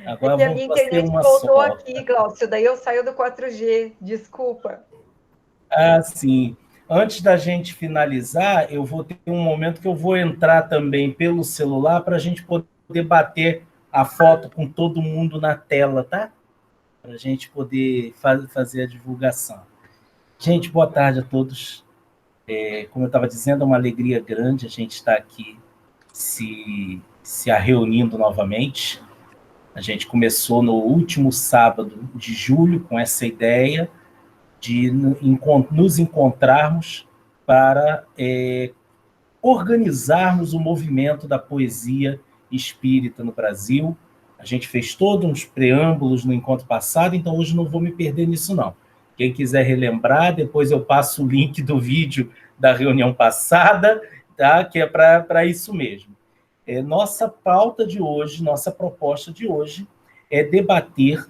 Agora que a minha vamos ter internet uma voltou só. aqui, Glaucio, daí eu saio do 4G, desculpa. Ah, sim. Antes da gente finalizar, eu vou ter um momento que eu vou entrar também pelo celular para a gente poder bater a foto com todo mundo na tela, tá? Para a gente poder fazer a divulgação. Gente, boa tarde a todos. Como eu estava dizendo, é uma alegria grande a gente estar aqui se reunindo novamente. A gente começou no último sábado de julho com essa ideia de nos encontrarmos para organizarmos o movimento da poesia espírita no Brasil. A gente fez todos uns preâmbulos no encontro passado, então hoje não vou me perder nisso, não. Quem quiser relembrar, depois eu passo o link do vídeo da reunião passada, tá? Que é para isso mesmo. Nossa pauta de hoje, nossa proposta de hoje é debater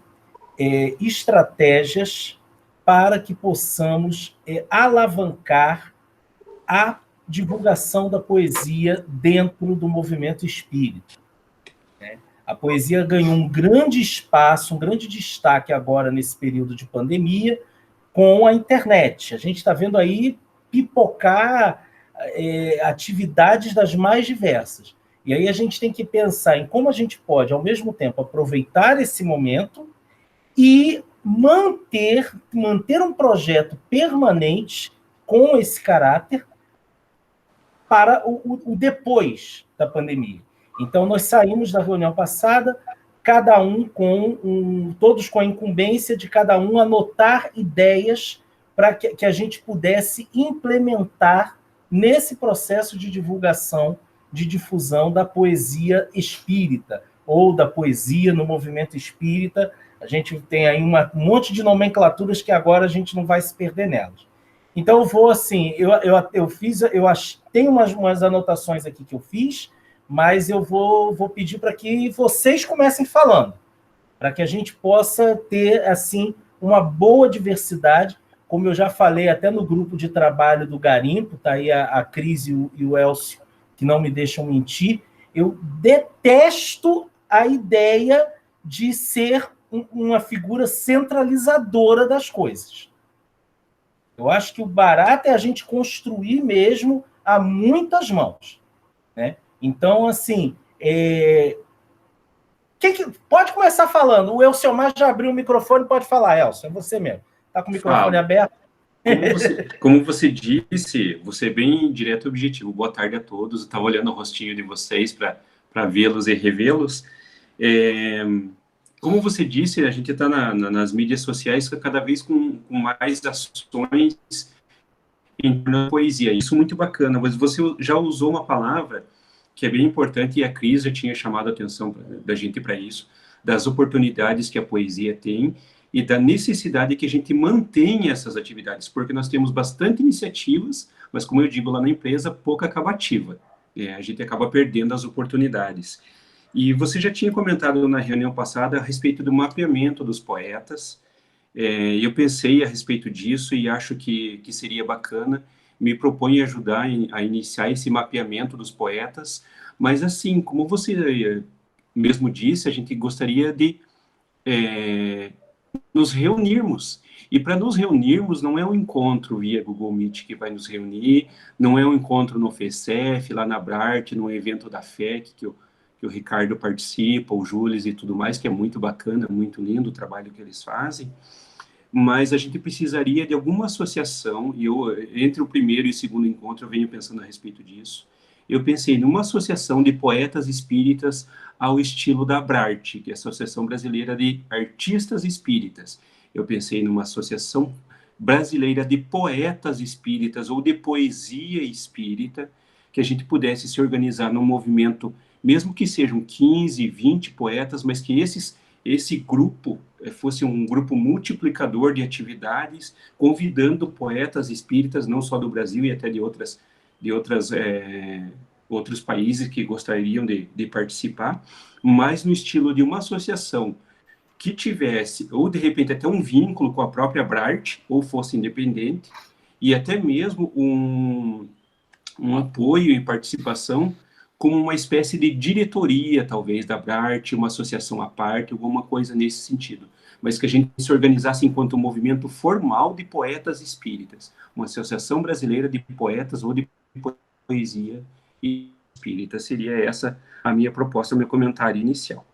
estratégias para que possamos alavancar a divulgação da poesia dentro do movimento espírita. Né? A poesia ganhou um grande espaço, um grande destaque agora nesse período de pandemia com a internet. A gente está vendo aí pipocar atividades das mais diversas. E aí a gente tem que pensar em como a gente pode, ao mesmo tempo, aproveitar esse momento e manter um projeto permanente com esse caráter para o depois da pandemia. Então, nós saímos da reunião passada, cada um todos com a incumbência de cada um anotar ideias para que a gente pudesse implementar nesse processo de divulgação, de difusão da poesia espírita, ou da poesia no movimento espírita. A gente tem aí um monte de nomenclaturas que agora a gente não vai se perder nelas. Então, eu vou assim, tenho umas anotações aqui que eu fiz, mas eu vou pedir para que vocês comecem falando, para que a gente possa ter, assim, uma boa diversidade, como eu já falei até no grupo de trabalho do Garimpo, tá aí a Cris e o Elcio, que não me deixam mentir, eu detesto a ideia de ser uma figura centralizadora das coisas. Eu acho que o barato é a gente construir mesmo a muitas mãos. Né? Então, assim, pode começar falando. O Elciomar já abriu o microfone, pode falar, Elcio, é você mesmo. Está com o microfone aberto? Como você disse, você é bem direto e objetivo. Boa tarde a todos. Eu estava olhando o rostinho de vocês para vê-los e revê-los. Como você disse, a gente está nas mídias sociais cada vez com mais ações em poesia. Isso é muito bacana, mas você já usou uma palavra que é bem importante, e a Cris já tinha chamado a atenção da gente para isso, das oportunidades que a poesia tem e da necessidade que a gente mantenha essas atividades, porque nós temos bastante iniciativas, mas, como eu digo lá na empresa, pouca acabativa. A gente acaba perdendo as oportunidades. E você já tinha comentado na reunião passada a respeito do mapeamento dos poetas. Eu pensei a respeito disso e acho que seria bacana. Me proponho ajudar a iniciar esse mapeamento dos poetas, mas assim, como você mesmo disse, a gente gostaria de nos reunirmos. E para nos reunirmos, não é um encontro via Google Meet que vai nos reunir, não é um encontro no FECEF, lá na Brart, no evento da FEC, que o Ricardo participa, o Júlio e tudo mais, que é muito bacana, muito lindo o trabalho que eles fazem, mas a gente precisaria de alguma associação, e entre o primeiro e o segundo encontro, eu venho pensando a respeito disso. Eu pensei numa associação de poetas espíritas ao estilo da Brart, que é a Associação Brasileira de Artistas Espíritas. Eu pensei numa associação brasileira de poetas espíritas ou de poesia espírita, que a gente pudesse se organizar num movimento, mesmo que sejam 15, 20 poetas, mas que esse grupo fosse um grupo multiplicador de atividades, convidando poetas espíritas, não só do Brasil e até de outros países que gostariam de participar, mas no estilo de uma associação que tivesse, ou de repente até um vínculo com a própria Brart, ou fosse independente, e até mesmo um apoio e participação como uma espécie de diretoria, talvez, da Abrarte, uma associação à parte, alguma coisa nesse sentido. Mas que a gente se organizasse enquanto um movimento formal de poetas espíritas, uma associação brasileira de poetas ou de poesia espírita. Seria essa a minha proposta, o meu comentário inicial.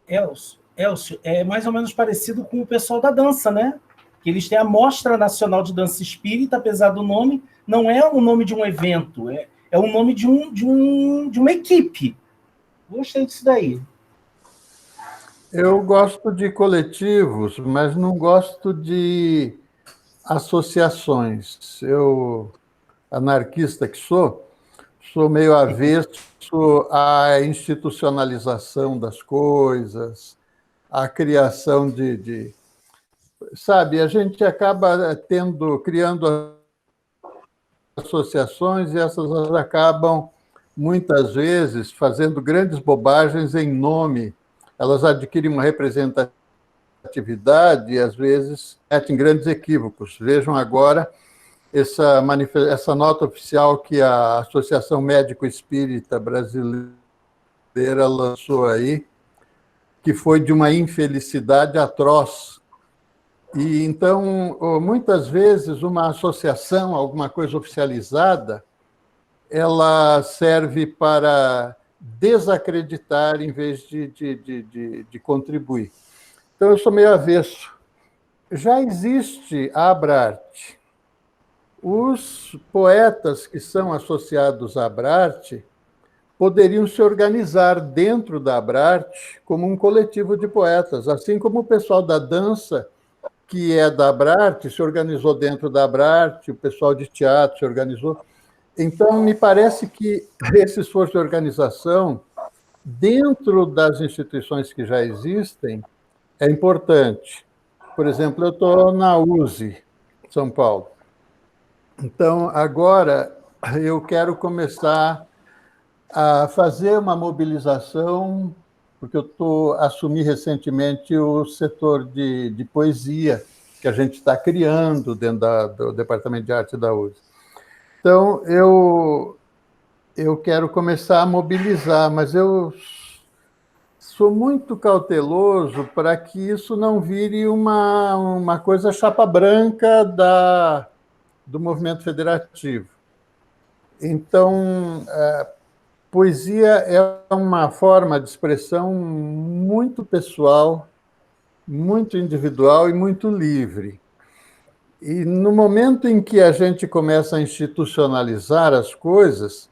Elcio, é mais ou menos parecido com o pessoal da dança, né? Que eles têm a Mostra Nacional de Dança Espírita, apesar do nome, não é o nome de um evento, é o nome de uma equipe. Gostei disso daí. Eu gosto de coletivos, mas não gosto de associações. Eu, anarquista que sou meio avesso à institucionalização das coisas, à criação sabe, a gente acaba criando associações e essas acabam, muitas vezes, fazendo grandes bobagens em nome. Elas adquirem uma representatividade e, às vezes, cometem grandes equívocos. Vejam agora essa nota oficial que a Associação Médico Espírita Brasileira lançou aí, que foi de uma infelicidade atroz. E, então, muitas vezes, uma associação, alguma coisa oficializada, ela serve para desacreditar em vez de contribuir. Então, eu sou meio avesso. Já existe a Abrarte. Os poetas que são associados à Abrarte poderiam se organizar dentro da Abrarte como um coletivo de poetas, assim como o pessoal da dança, que é da Abrarte, se organizou dentro da Abrarte, o pessoal de teatro se organizou. Então, me parece que esse esforço de organização, dentro das instituições que já existem, é importante. Por exemplo, eu estou na USE, São Paulo. Então, agora, eu quero começar a fazer uma mobilização, porque eu assumi recentemente o setor de poesia, que a gente está criando dentro do Departamento de Arte da USE. Então, eu quero começar a mobilizar, mas eu sou muito cauteloso para que isso não vire uma coisa chapa branca do movimento federativo. Então, poesia é uma forma de expressão muito pessoal, muito individual e muito livre. E no momento em que a gente começa a institucionalizar as coisas,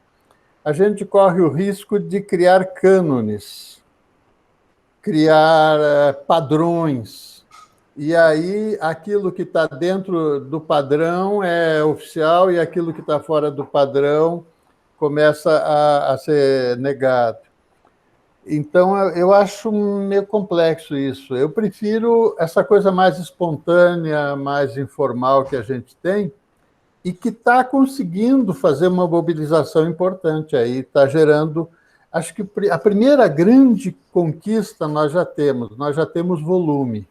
a gente corre o risco de criar cânones, criar padrões. E aí, aquilo que está dentro do padrão é oficial e aquilo que está fora do padrão começa a ser negado. Então, eu acho meio complexo isso. Eu prefiro essa coisa mais espontânea, mais informal que a gente tem e que está conseguindo fazer uma mobilização importante aí, está gerando... Acho que a primeira grande conquista nós já temos volume.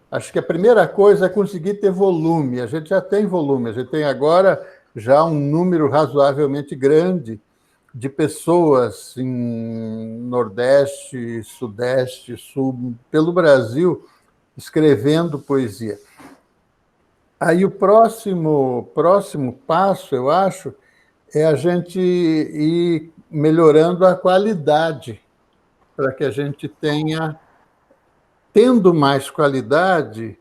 Acho que a primeira coisa é conseguir ter volume. A gente já tem volume, a gente tem agora já um número razoavelmente grande de pessoas em Nordeste, Sudeste, Sul, pelo Brasil, escrevendo poesia. Aí o próximo passo, eu acho, é a gente ir melhorando a qualidade, para que a gente tendo mais qualidade,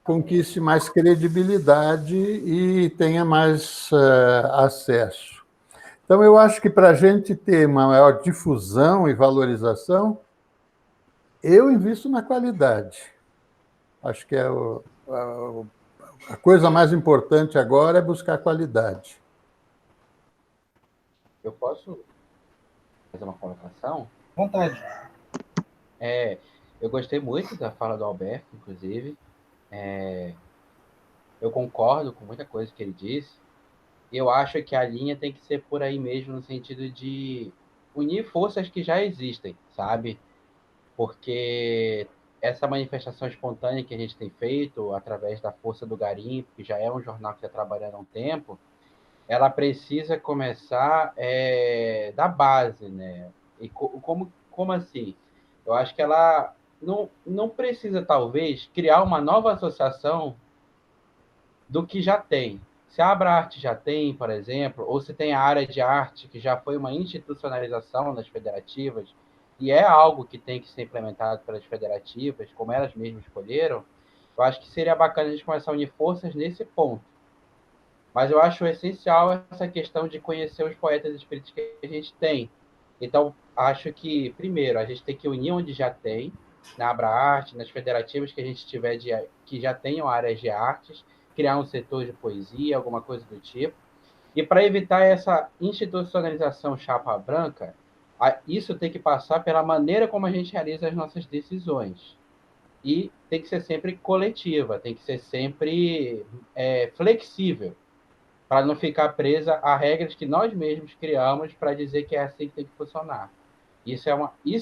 conquiste mais credibilidade e tenha mais acesso. Então, eu acho que para a gente ter uma maior difusão e valorização, eu invisto na qualidade. Acho que a coisa mais importante agora é buscar qualidade. Eu posso fazer uma colocação? Vontade. Eu gostei muito da fala do Alberto, inclusive. Eu concordo com muita coisa que ele disse. Eu acho que a linha tem que ser por aí mesmo, no sentido de unir forças que já existem, sabe? Porque essa manifestação espontânea que a gente tem feito através da Força do Garimpo, que já é um jornal que está trabalhando há um tempo, ela precisa começar da base, né? E como assim? Eu acho que ela não precisa, talvez, criar uma nova associação do que já tem. Se a Abraarte já tem, por exemplo, ou se tem a área de arte, que já foi uma institucionalização nas federativas, e é algo que tem que ser implementado pelas federativas, como elas mesmas escolheram, eu acho que seria bacana a gente começar a unir forças nesse ponto. Mas eu acho essencial essa questão de conhecer os poetas espíritas que a gente tem. Então, acho que, primeiro, a gente tem que unir onde já tem, na Abraarte, nas federativas que a gente tiver que já tenham áreas de artes, criar um setor de poesia, alguma coisa do tipo. E para evitar essa institucionalização chapa branca, isso tem que passar pela maneira como a gente realiza as nossas decisões. E tem que ser sempre coletiva, tem que ser sempre flexível, para não ficar presa a regras que nós mesmos criamos para dizer que é assim que tem que funcionar. Isso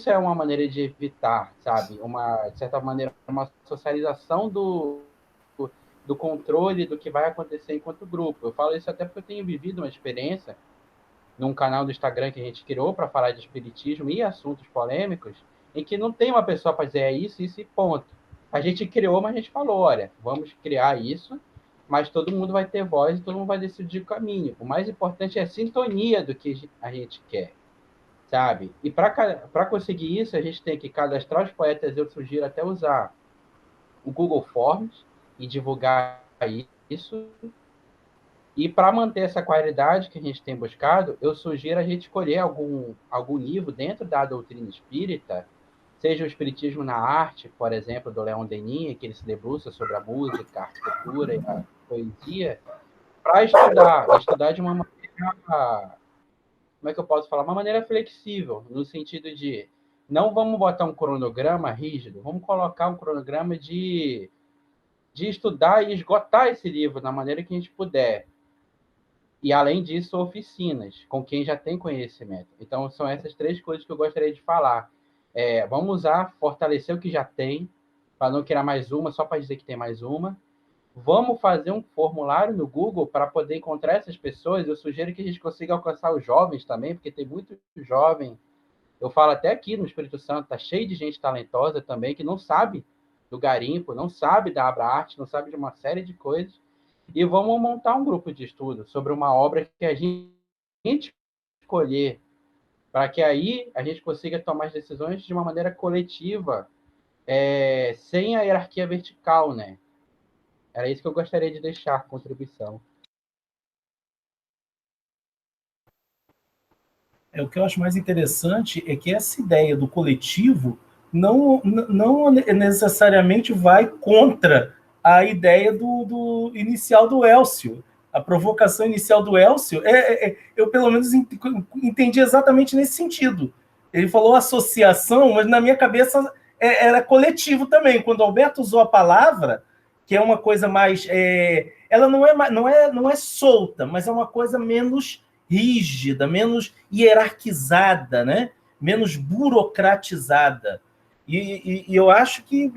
é uma maneira de evitar, sabe? De certa maneira, uma socialização do controle do que vai acontecer enquanto grupo. Eu falo isso até porque eu tenho vivido uma experiência num canal do Instagram que a gente criou para falar de espiritismo e assuntos polêmicos, em que não tem uma pessoa para dizer isso e ponto. A gente criou, mas a gente falou, olha, vamos criar isso, mas todo mundo vai ter voz e todo mundo vai decidir o caminho. O mais importante é a sintonia do que a gente quer, sabe? E para conseguir isso, a gente tem que cadastrar os poetas. Eu sugiro até usar o Google Forms e divulgar isso. E para manter essa qualidade que a gente tem buscado, eu sugiro a gente escolher algum livro dentro da doutrina espírita, seja o Espiritismo na Arte, por exemplo, do Leon Denis, que ele se debruça sobre a música, a arquitetura e a poesia, para estudar de uma maneira, como é que eu posso falar? Uma maneira flexível, no sentido de não vamos botar um cronograma rígido, vamos colocar um cronograma de estudar e esgotar esse livro da maneira que a gente puder. E, além disso, oficinas, com quem já tem conhecimento. Então, são essas três coisas que eu gostaria de falar. Vamos fortalecer o que já tem, para não criar mais uma, só para dizer que tem mais uma. Vamos fazer um formulário no Google para poder encontrar essas pessoas. Eu sugiro que a gente consiga alcançar os jovens também, porque tem muito jovem. Eu falo até aqui no Espírito Santo, está cheio de gente talentosa também, que não sabe do garimpo, não sabe da Abraarte, não sabe de uma série de coisas. E vamos montar um grupo de estudo sobre uma obra que a gente escolher, para que aí a gente consiga tomar as decisões de uma maneira coletiva, sem a hierarquia vertical, né? Era isso que eu gostaria de deixar, contribuição. O que eu acho mais interessante é que essa ideia do coletivo não necessariamente vai contra a ideia do inicial do Elcio. A provocação inicial do Elcio, eu pelo menos entendi exatamente nesse sentido. Ele falou associação, mas na minha cabeça era coletivo também. Quando o Alberto usou a palavra, que é uma coisa mais... ela não é solta, mas é uma coisa menos rígida, menos hierarquizada, né? Menos burocratizada. E eu acho que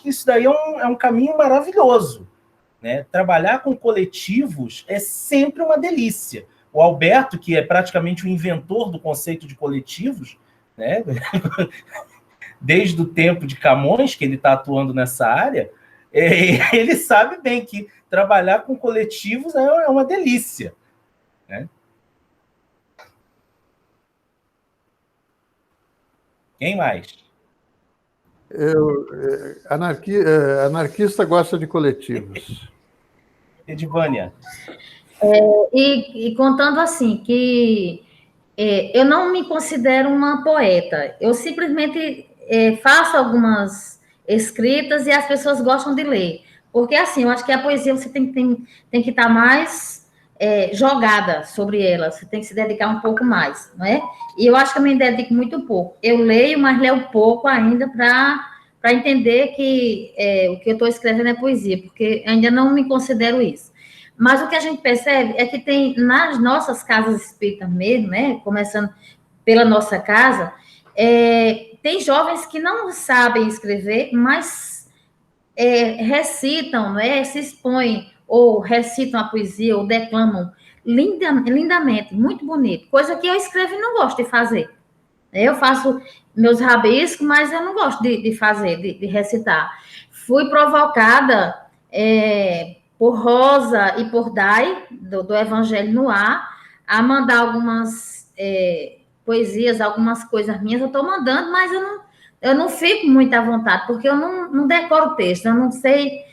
isso daí é um caminho maravilhoso, né? Trabalhar com coletivos é sempre uma delícia. O Alberto, que é praticamente o inventor do conceito de coletivos, né? Desde o tempo de Camões, que ele está atuando nessa área, ele sabe bem que trabalhar com coletivos é uma delícia, né? Quem mais? Anarquista gosta de coletivos. Edivânia. E contando assim, que eu não me considero uma poeta, eu simplesmente faço algumas escritas e as pessoas gostam de ler. Porque, assim, eu acho que a poesia você tem que estar mais jogada sobre ela, você tem que se dedicar um pouco mais, não é? E eu acho que eu me dedico muito pouco. Eu leio, mas leio pouco ainda para entender que o que eu estou escrevendo é poesia, porque ainda não me considero isso. Mas o que a gente percebe é que tem nas nossas casas espíritas mesmo, né? Começando pela nossa casa, tem jovens que não sabem escrever, mas recitam, né? Se expõem, ou recitam a poesia, ou declamam lindamente, muito bonito. Coisa que eu escrevo e não gosto de fazer. Eu faço meus rabiscos, mas eu não gosto de fazer, de recitar. Fui provocada por Rosa e por Dai, do Evangelho no Ar, a mandar algumas poesias, algumas coisas minhas. Eu estou mandando, mas eu não fico muito à vontade, porque eu não decoro o texto, eu não sei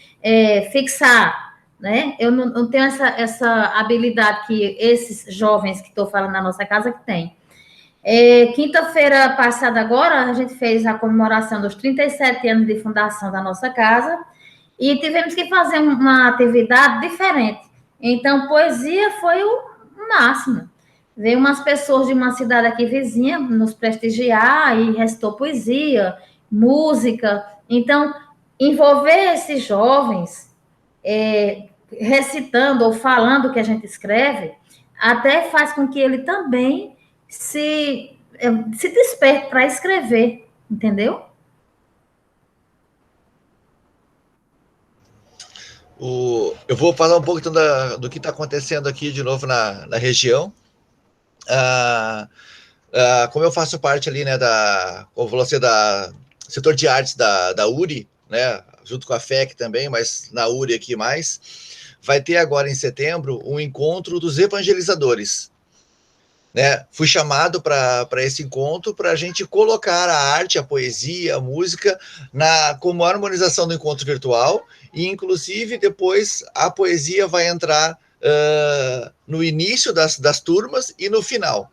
fixar, né? Eu não tenho essa habilidade que esses jovens que estou falando na nossa casa que têm. Quinta-feira passada agora, a gente fez a comemoração dos 37 anos de fundação da nossa casa e tivemos que fazer uma atividade diferente. Então, poesia foi o máximo. Veio umas pessoas de uma cidade aqui vizinha nos prestigiar e recitou poesia, música. Então, envolver esses jovens recitando ou falando o que a gente escreve, até faz com que ele também se desperte para escrever, entendeu? Eu vou falar um pouco então, do que está acontecendo aqui de novo na região. Como eu faço parte ali, né, como você, da setor de artes da URI, né, junto com a FEC também, mas na URI aqui mais, vai ter agora em setembro um encontro dos evangelizadores. Né? Fui chamado para esse encontro para a gente colocar a arte, a poesia, a música como harmonização do encontro virtual, e inclusive depois a poesia vai entrar no início das turmas e no final.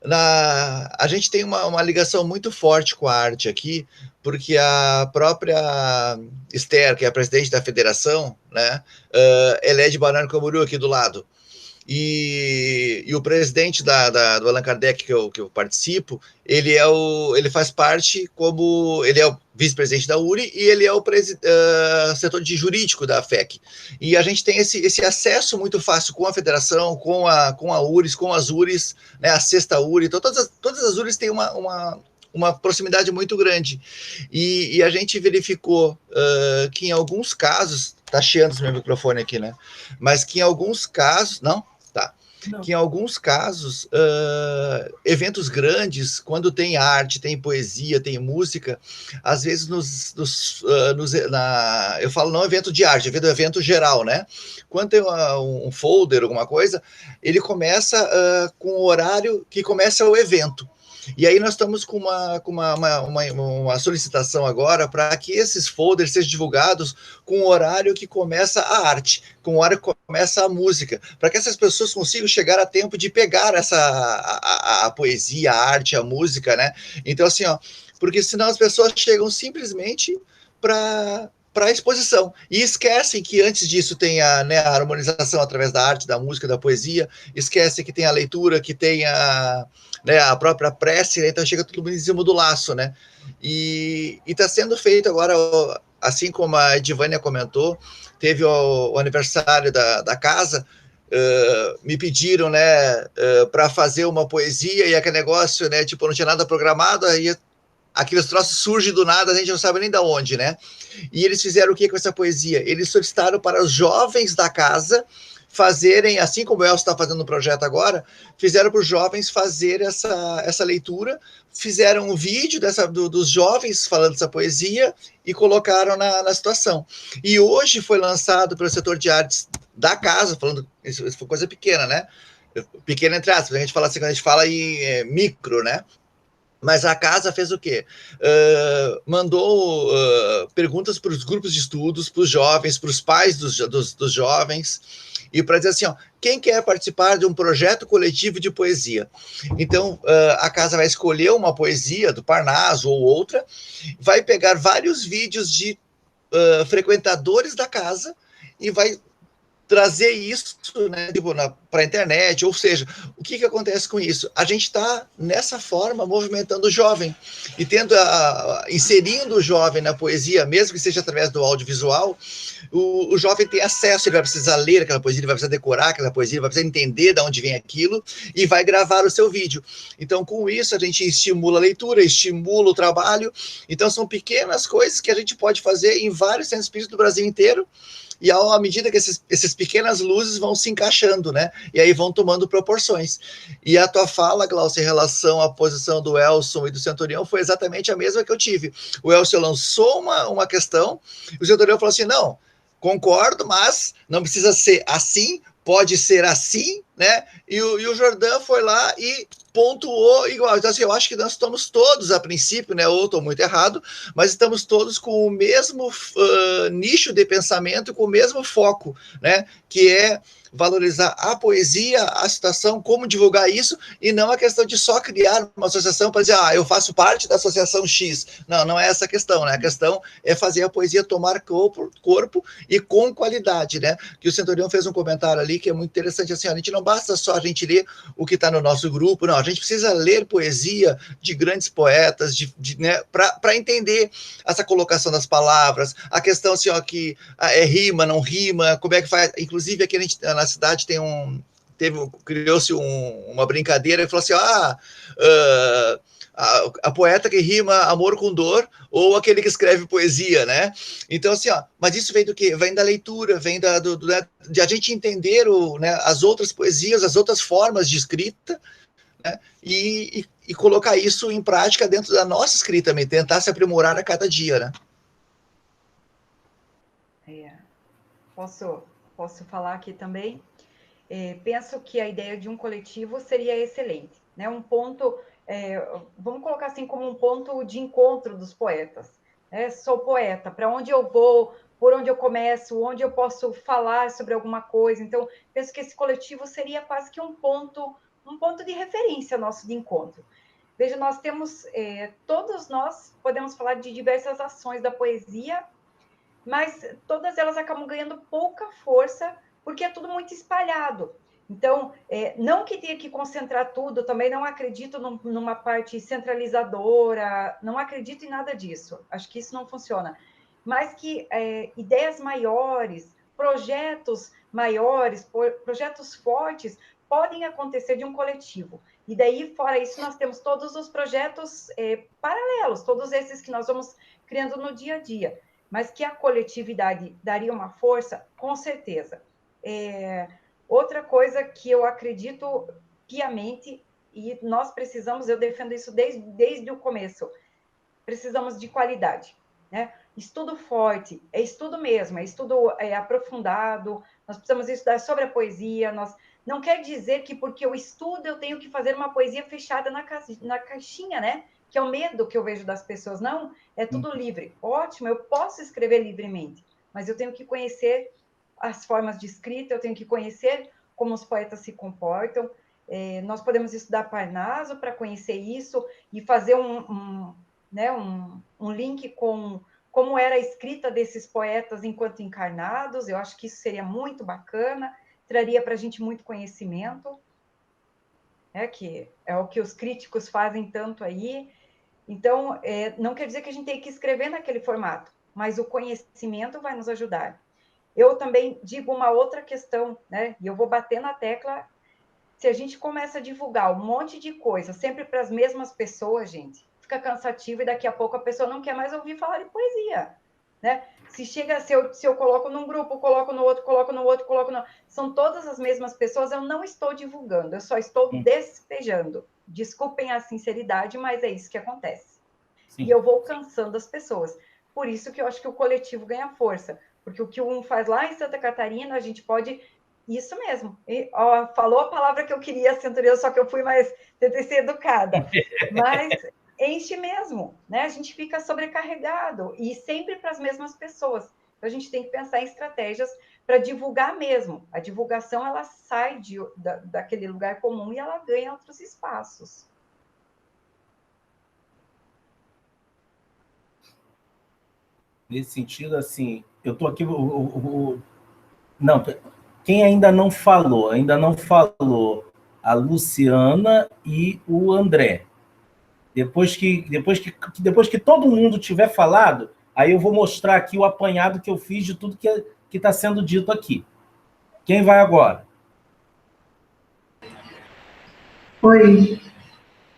A gente tem uma ligação muito forte com a arte aqui, porque a própria Esther, que é a presidente da federação, né, ela é de Balneário Camboriú, aqui do lado. E o presidente do Allan Kardec, que eu participo, ele faz parte ele é o vice-presidente da URI e ele é o setor de jurídico da FEC. E a gente tem esse acesso muito fácil com a federação, com a URIS, com as URIS, né, a sexta URI. Então, todas as URIs têm uma proximidade muito grande. E a gente verificou que em alguns casos, tá chiando esse meu microfone aqui, né? Mas que em alguns casos, não? Que em alguns casos, eventos grandes, quando tem arte, tem poesia, tem música, às vezes eu falo não evento de arte, evento geral, né? Quando tem um folder, alguma coisa, ele começa com o horário que começa o evento. E aí nós estamos com uma solicitação agora para que esses folders sejam divulgados com o horário que começa a arte, com o horário que começa a música, para que essas pessoas consigam chegar a tempo de pegar a poesia, a arte, a música, né? Então, assim, porque senão as pessoas chegam simplesmente para a exposição, e esquecem que antes disso tem a harmonização através da arte, da música, da poesia, esquecem que tem a leitura, que tem a própria prece, né? Então chega tudo mundo em cima do laço, né? E está sendo feito agora, assim como a Edivânia comentou, teve o aniversário da casa, me pediram, né, para fazer uma poesia, e aquele negócio, né, tipo, não tinha nada programado, aí aqueles troços surgem do nada, a gente não sabe nem de onde, né? E eles fizeram o que com essa poesia? Eles solicitaram para os jovens da casa fazerem, assim como o Elcio está fazendo no projeto agora, fizeram para os jovens fazer essa leitura, fizeram um vídeo dos jovens falando essa poesia e colocaram na situação. E hoje foi lançado pelo setor de artes da casa, falando, isso foi coisa pequena, né? Pequena entre aspas, a gente fala assim, quando a gente fala em micro, né? Mas a casa fez o quê? Mandou perguntas para os grupos de estudos, para os jovens, para os pais dos jovens, e para dizer assim, quem quer participar de um projeto coletivo de poesia? Então, a casa vai escolher uma poesia do Parnaso ou outra, vai pegar vários vídeos de frequentadores da casa e vai trazer isso, né, tipo, para a internet, ou seja, o que acontece com isso? A gente está, nessa forma, movimentando o jovem, e inserindo o jovem na poesia, mesmo que seja através do audiovisual, o jovem tem acesso, ele vai precisar ler aquela poesia, ele vai precisar decorar aquela poesia, ele vai precisar entender de onde vem aquilo, e vai gravar o seu vídeo. Então, com isso, a gente estimula a leitura, estimula o trabalho. Então, são pequenas coisas que a gente pode fazer em vários centros espíritas do Brasil inteiro, e à medida que esses pequenas luzes vão se encaixando, né? E aí vão tomando proporções. E a tua fala, Glaucio, em relação à posição do Elson e do Centurião foi exatamente a mesma que eu tive. O Elson lançou uma questão, e o Centurião falou assim, não, concordo, mas não precisa ser assim, pode ser assim, né? E o Jordan foi lá e pontuou igual. Então, assim, eu acho que nós estamos todos, a princípio, né? Ou estou muito errado, mas estamos todos com o mesmo nicho de pensamento, com o mesmo foco, né? Que é valorizar a poesia, a citação, como divulgar isso, e não a questão de só criar uma associação para dizer, eu faço parte da associação X. Não, não é essa a questão, né? A questão é fazer a poesia tomar corpo e com qualidade, né? Que o Centurião fez um comentário ali que é muito interessante, assim, a gente não basta só a gente ler o que está no nosso grupo, não, a gente precisa ler poesia de grandes poetas, né, para entender essa colocação das palavras, a questão assim, que rima, não rima, como é que faz, inclusive aqui na cidade criou-se uma brincadeira e falou assim, a poeta que rima amor com dor ou aquele que escreve poesia, né? Então, assim, mas isso vem do quê? Vem da leitura, vem de a gente entender as outras poesias, as outras formas de escrita, né? E colocar isso em prática dentro da nossa escrita também, tentar se aprimorar a cada dia, né? Posso falar aqui também? Penso que a ideia de um coletivo seria excelente, né? Um ponto, vamos colocar assim como um ponto de encontro dos poetas. Né? Sou poeta, para onde eu vou, por onde eu começo, onde eu posso falar sobre alguma coisa. Então, penso que esse coletivo seria quase que um ponto de referência nosso de encontro. Veja, nós temos, todos nós podemos falar de diversas ações da poesia, mas todas elas acabam ganhando pouca força, porque é tudo muito espalhado. Então, não que tenha que concentrar tudo, também não acredito numa parte centralizadora, não acredito em nada disso, acho que isso não funciona. Mas que ideias maiores, projetos maiores, projetos fortes, podem acontecer de um coletivo. E daí, fora isso, nós temos todos os projetos paralelos, todos esses que nós vamos criando no dia a dia. Mas que a coletividade daria uma força, com certeza. Outra coisa que eu acredito piamente, e nós precisamos, eu defendo isso desde o começo, precisamos de qualidade, né? Estudo forte, é estudo mesmo, é estudo aprofundado, nós precisamos estudar sobre a poesia, não quer dizer que porque eu estudo eu tenho que fazer uma poesia fechada na caixinha, né? Que é o medo que eu vejo das pessoas. Não, é tudo livre. Ótimo, eu posso escrever livremente, mas eu tenho que conhecer as formas de escrita, eu tenho que conhecer como os poetas se comportam. Nós podemos estudar Parnaso para conhecer isso e fazer um link com como era a escrita desses poetas enquanto encarnados. Eu acho que isso seria muito bacana, traria para a gente muito conhecimento, que é o que os críticos fazem tanto aí. Então, não quer dizer que a gente tem que escrever naquele formato, mas o conhecimento vai nos ajudar. Eu também digo uma outra questão, né? E eu vou bater na tecla, se a gente começa a divulgar um monte de coisa sempre para as mesmas pessoas, gente, fica cansativo e daqui a pouco a pessoa não quer mais ouvir falar de poesia, né? Se eu coloco num grupo, coloco no outro, são todas as mesmas pessoas, eu não estou divulgando, eu só estou despejando. Desculpem a sinceridade, mas é isso que acontece. Sim. E eu vou cansando as pessoas. Por isso que eu acho que o coletivo ganha força, porque o que um faz lá em Santa Catarina, a gente pode... Isso mesmo. Falou a palavra que eu queria, Centurião, só que eu tentei ser educada. Mas enche mesmo, né? A gente fica sobrecarregado e sempre para as mesmas pessoas. Então, a gente tem que pensar em estratégias para divulgar mesmo. A divulgação, ela sai daquele lugar comum e ela ganha outros espaços. Nesse sentido, assim, eu estou aqui... Não, quem ainda não falou a Luciana e o André. Depois que todo mundo tiver falado, aí eu vou mostrar aqui o apanhado que eu fiz de tudo que está sendo dito aqui. Quem vai agora? Oi.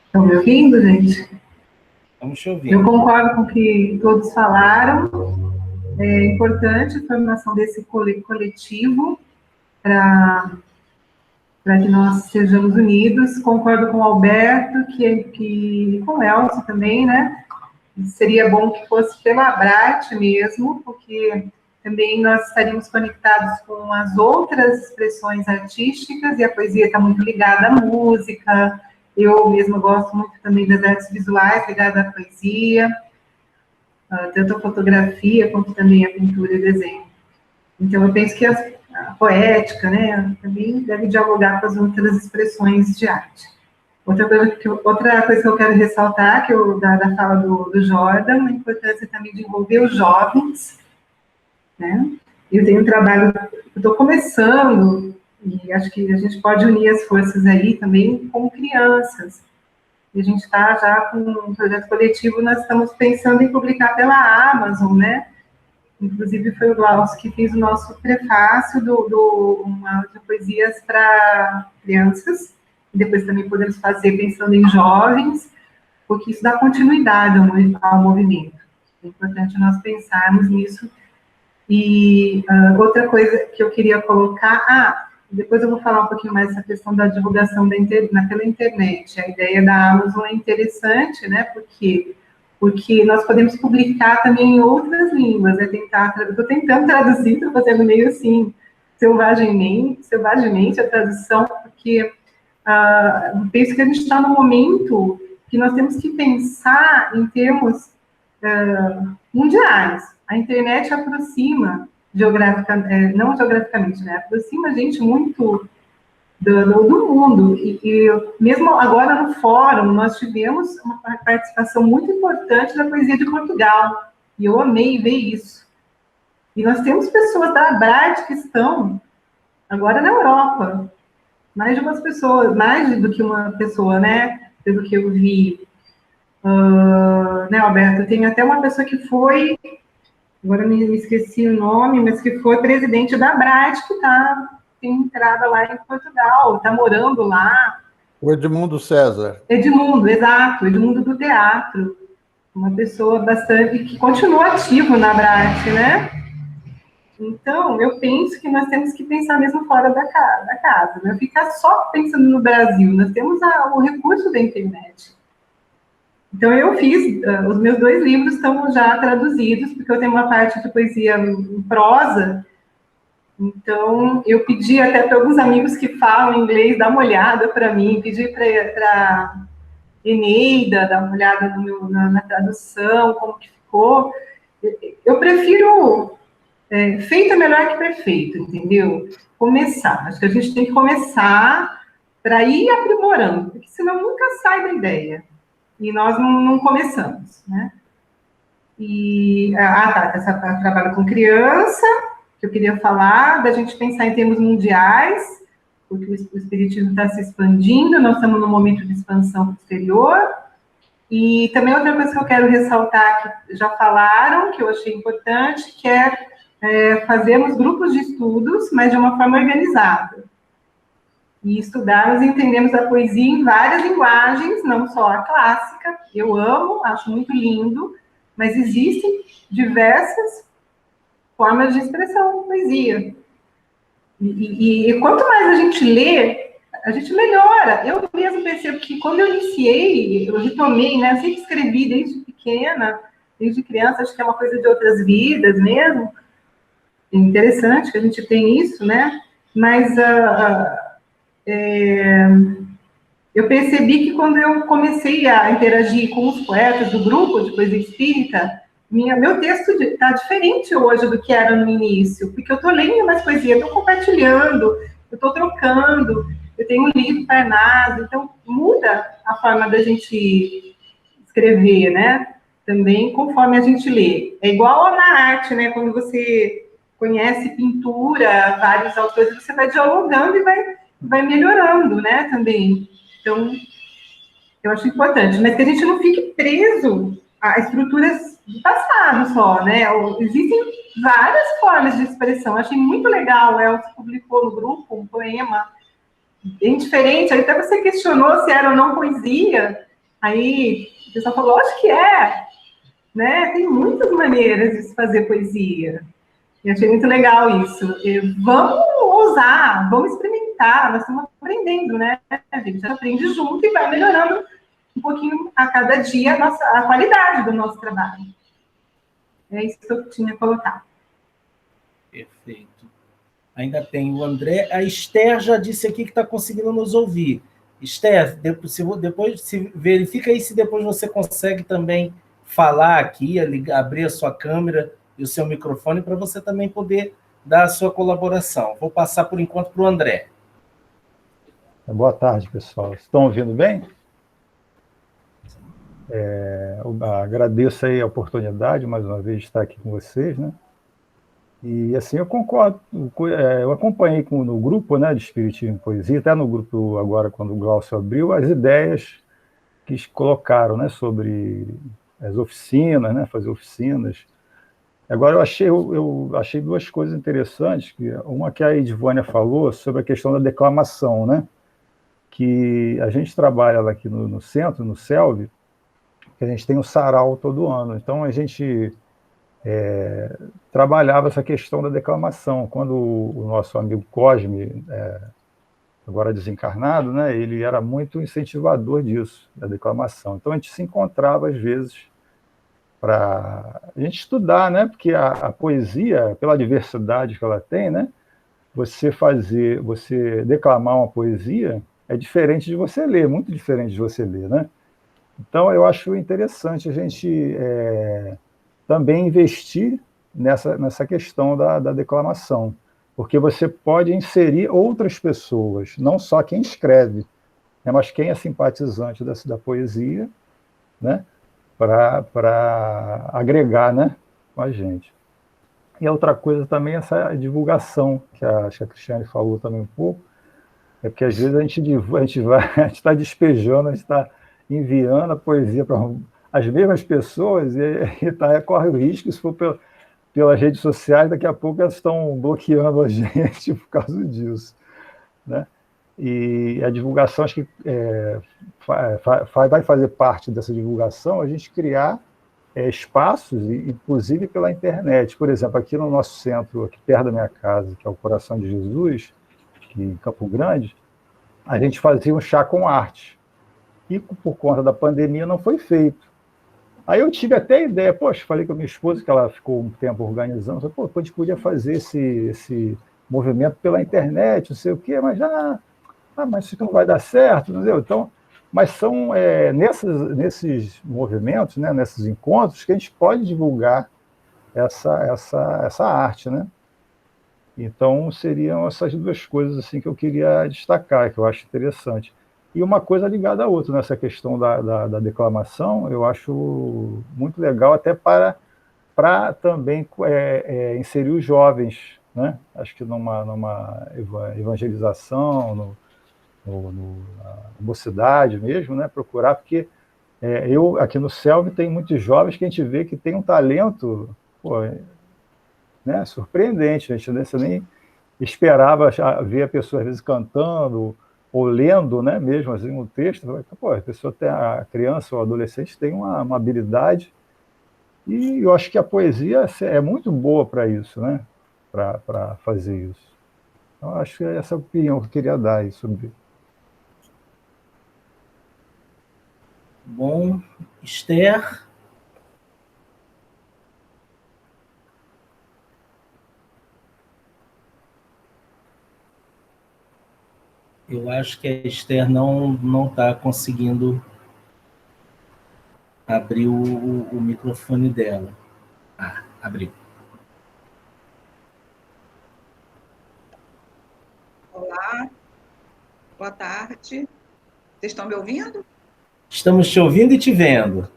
Estão me ouvindo, gente? Estamos te ouvindo. Eu concordo com o que todos falaram. é importante a formação desse coletivo para que nós sejamos unidos. Concordo com o Alberto, com o Elcio também, né? Seria bom que fosse pela Abrat mesmo, porque também nós estaríamos conectados com as outras expressões artísticas, e a poesia está muito ligada à música. Eu mesma gosto muito também das artes visuais ligadas à poesia, tanto a fotografia quanto também a pintura e desenho. Então, eu penso que a poética, né, também deve dialogar com as outras expressões de arte. Outra coisa que eu quero ressaltar, da fala do Jordan, a importância também de envolver os jovens, né? Eu tenho um trabalho, eu estou começando, e acho que a gente pode unir as forças aí também com crianças. E a gente está já com um projeto coletivo, nós estamos pensando em publicar pela Amazon, né? Inclusive foi o Glaucio que fez o nosso prefácio de poesias para crianças, e depois também podemos fazer pensando em jovens, porque isso dá continuidade ao movimento. É importante nós pensarmos nisso. E outra coisa que eu queria colocar, depois eu vou falar um pouquinho mais dessa questão da divulgação pela internet. A ideia da Amazon é interessante, né, porque nós podemos publicar também em outras línguas, né, eu estou tentando traduzir, estou fazendo meio assim, selvagemente a tradução, porque penso que a gente está num momento que nós temos que pensar em termos mundiais. A internet aproxima não geograficamente, né? Aproxima a gente muito do mundo. E mesmo agora no fórum, nós tivemos uma participação muito importante da poesia de Portugal. E eu amei ver isso. E nós temos pessoas da Abrat que estão agora na Europa. Mais do que uma pessoa, né? Pelo que eu vi. Né, Alberto? Tem até uma pessoa que foi, agora me esqueci o nome, mas que foi presidente da Abrat, que tem entrada lá em Portugal, está morando lá. O Edmundo César. Exato, Edmundo do teatro. Uma pessoa que continua ativo na Abrat, né? Então, eu penso que nós temos que pensar mesmo fora da casa, não ficar só pensando no Brasil. Nós temos o recurso da internet. Então, eu fiz, os meus 2 livros estão já traduzidos, porque eu tenho uma parte de poesia em prosa. Então, eu pedi até para alguns amigos que falam inglês dar uma olhada para mim, pedi para Eneida dar uma olhada na tradução, como que ficou. Eu prefiro feito é melhor que perfeito, entendeu? Começar. Acho que a gente tem que começar para ir aprimorando, porque senão nunca sai da ideia. E nós não começamos, né? E, trabalho com criança, que eu queria falar, da gente pensar em termos mundiais, porque o espiritismo está se expandindo, nós estamos num momento de expansão posterior. E também outra coisa que eu quero ressaltar, que já falaram, que eu achei importante, que fazermos grupos de estudos, mas de uma forma organizada. E estudarmos e entendermos a poesia em várias linguagens, não só a clássica. Eu amo, acho muito lindo, mas existem diversas formas de expressão da poesia. E quanto mais a gente lê, a gente melhora. Eu mesmo percebo que quando eu iniciei, eu retomei, né? Eu sempre escrevi desde pequena, desde criança, acho que é uma coisa de outras vidas mesmo. É interessante que a gente tem isso, né? Mas eu percebi que quando eu comecei a interagir com os poetas do grupo de poesia espírita, meu texto está diferente hoje do que era no início, porque eu estou lendo mais poesia, estou compartilhando, eu estou trocando, eu tenho lido Parnaso, então muda a forma da gente escrever, né? Também conforme a gente lê. É igual na arte, né? Quando você conhece pintura, vários autores, você vai dialogando e vai melhorando, né? Também. Então, eu acho importante, mas que a gente não fique preso a estruturas do passado só, né? Existem várias formas de expressão. Eu achei muito legal, o Elcio publicou no grupo um poema bem diferente, aí até você questionou se era ou não poesia, aí o pessoal falou, acho que é. né? Tem muitas maneiras de se fazer poesia. Eu achei muito legal isso. Vamos ousar, vamos experimentar, nós estamos aprendendo, né? A gente aprende junto e vai melhorando um pouquinho a cada dia a qualidade do nosso trabalho. É isso que eu tinha colocado. Perfeito. Ainda tem o André. A Esther já disse aqui que está conseguindo nos ouvir. Esther, depois verifica aí se depois você consegue também falar aqui, abrir a sua câmera e o seu microfone para você também poder dar a sua colaboração. Vou passar por enquanto para o André. Boa tarde, pessoal. Estão ouvindo bem? Agradeço aí a oportunidade, mais uma vez, de estar aqui com vocês, né? E, assim, eu concordo. Eu acompanhei no grupo, né, de Espiritismo e Poesia, até no grupo agora, quando o Glaucio abriu, as ideias que colocaram, né, sobre as oficinas, né, fazer oficinas. Agora, eu achei duas coisas interessantes. Uma que a Edivânia falou sobre a questão da declamação, né? Que a gente trabalha lá aqui no centro, no CELV, que a gente tem o sarau todo ano. Então, a gente trabalhava essa questão da declamação. Quando o nosso amigo Cosme, agora desencarnado, né, ele era muito incentivador disso, da declamação. Então, a gente se encontrava, às vezes, para a gente estudar, né, porque a poesia, pela diversidade que ela tem, né, você declamar uma poesia é diferente de você ler, muito diferente de você ler, né? Então, eu acho interessante a gente também investir nessa questão da declamação, porque você pode inserir outras pessoas, não só quem escreve, né, mas quem é simpatizante da poesia, né, para agregar, né, com a gente. E a outra coisa também é essa divulgação, que acho que a Cristiane falou também um pouco, é porque às vezes a gente está despejando, a gente está enviando a poesia para as mesmas pessoas e corre o risco, se for pelas redes sociais, daqui a pouco elas estão bloqueando a gente por causa disso, né? E a divulgação, acho que vai fazer parte dessa divulgação, a gente criar espaços, inclusive pela internet. Por exemplo, aqui no nosso centro, aqui perto da minha casa, que é o Coração de Jesus, aqui em Campo Grande, a gente fazia um chá com arte. E por conta da pandemia não foi feito. Aí eu tive até a ideia, poxa, falei com a minha esposa, que ela ficou um tempo organizando, falei, pô, a gente podia fazer esse movimento pela internet, não sei o quê, mas mas isso não vai dar certo, entendeu? Então, mas são nesses movimentos, né, nesses encontros, que a gente pode divulgar essa arte, né? Então, seriam essas duas coisas assim que eu queria destacar, que eu acho interessante. E uma coisa ligada à outra, nessa questão da declamação, eu acho muito legal, até para também inserir os jovens, né? Acho que numa evangelização, na mocidade mesmo, né? Procurar, porque eu, aqui no CELV, tem muitos jovens que a gente vê que tem um talento, pô, né, surpreendente. A gente nem esperava ver a pessoa, às vezes, cantando ou lendo, né, mesmo assim, um texto. Pô, a criança ou adolescente tem uma habilidade, e eu acho que a poesia é muito boa para isso, né, para fazer isso. Então, acho que é essa opinião que eu queria dar aí sobre. Bom, Esther. Eu acho que a Esther não está conseguindo abrir o microfone dela. Abriu. Olá, boa tarde. Vocês estão me ouvindo? Estamos te ouvindo e te vendo.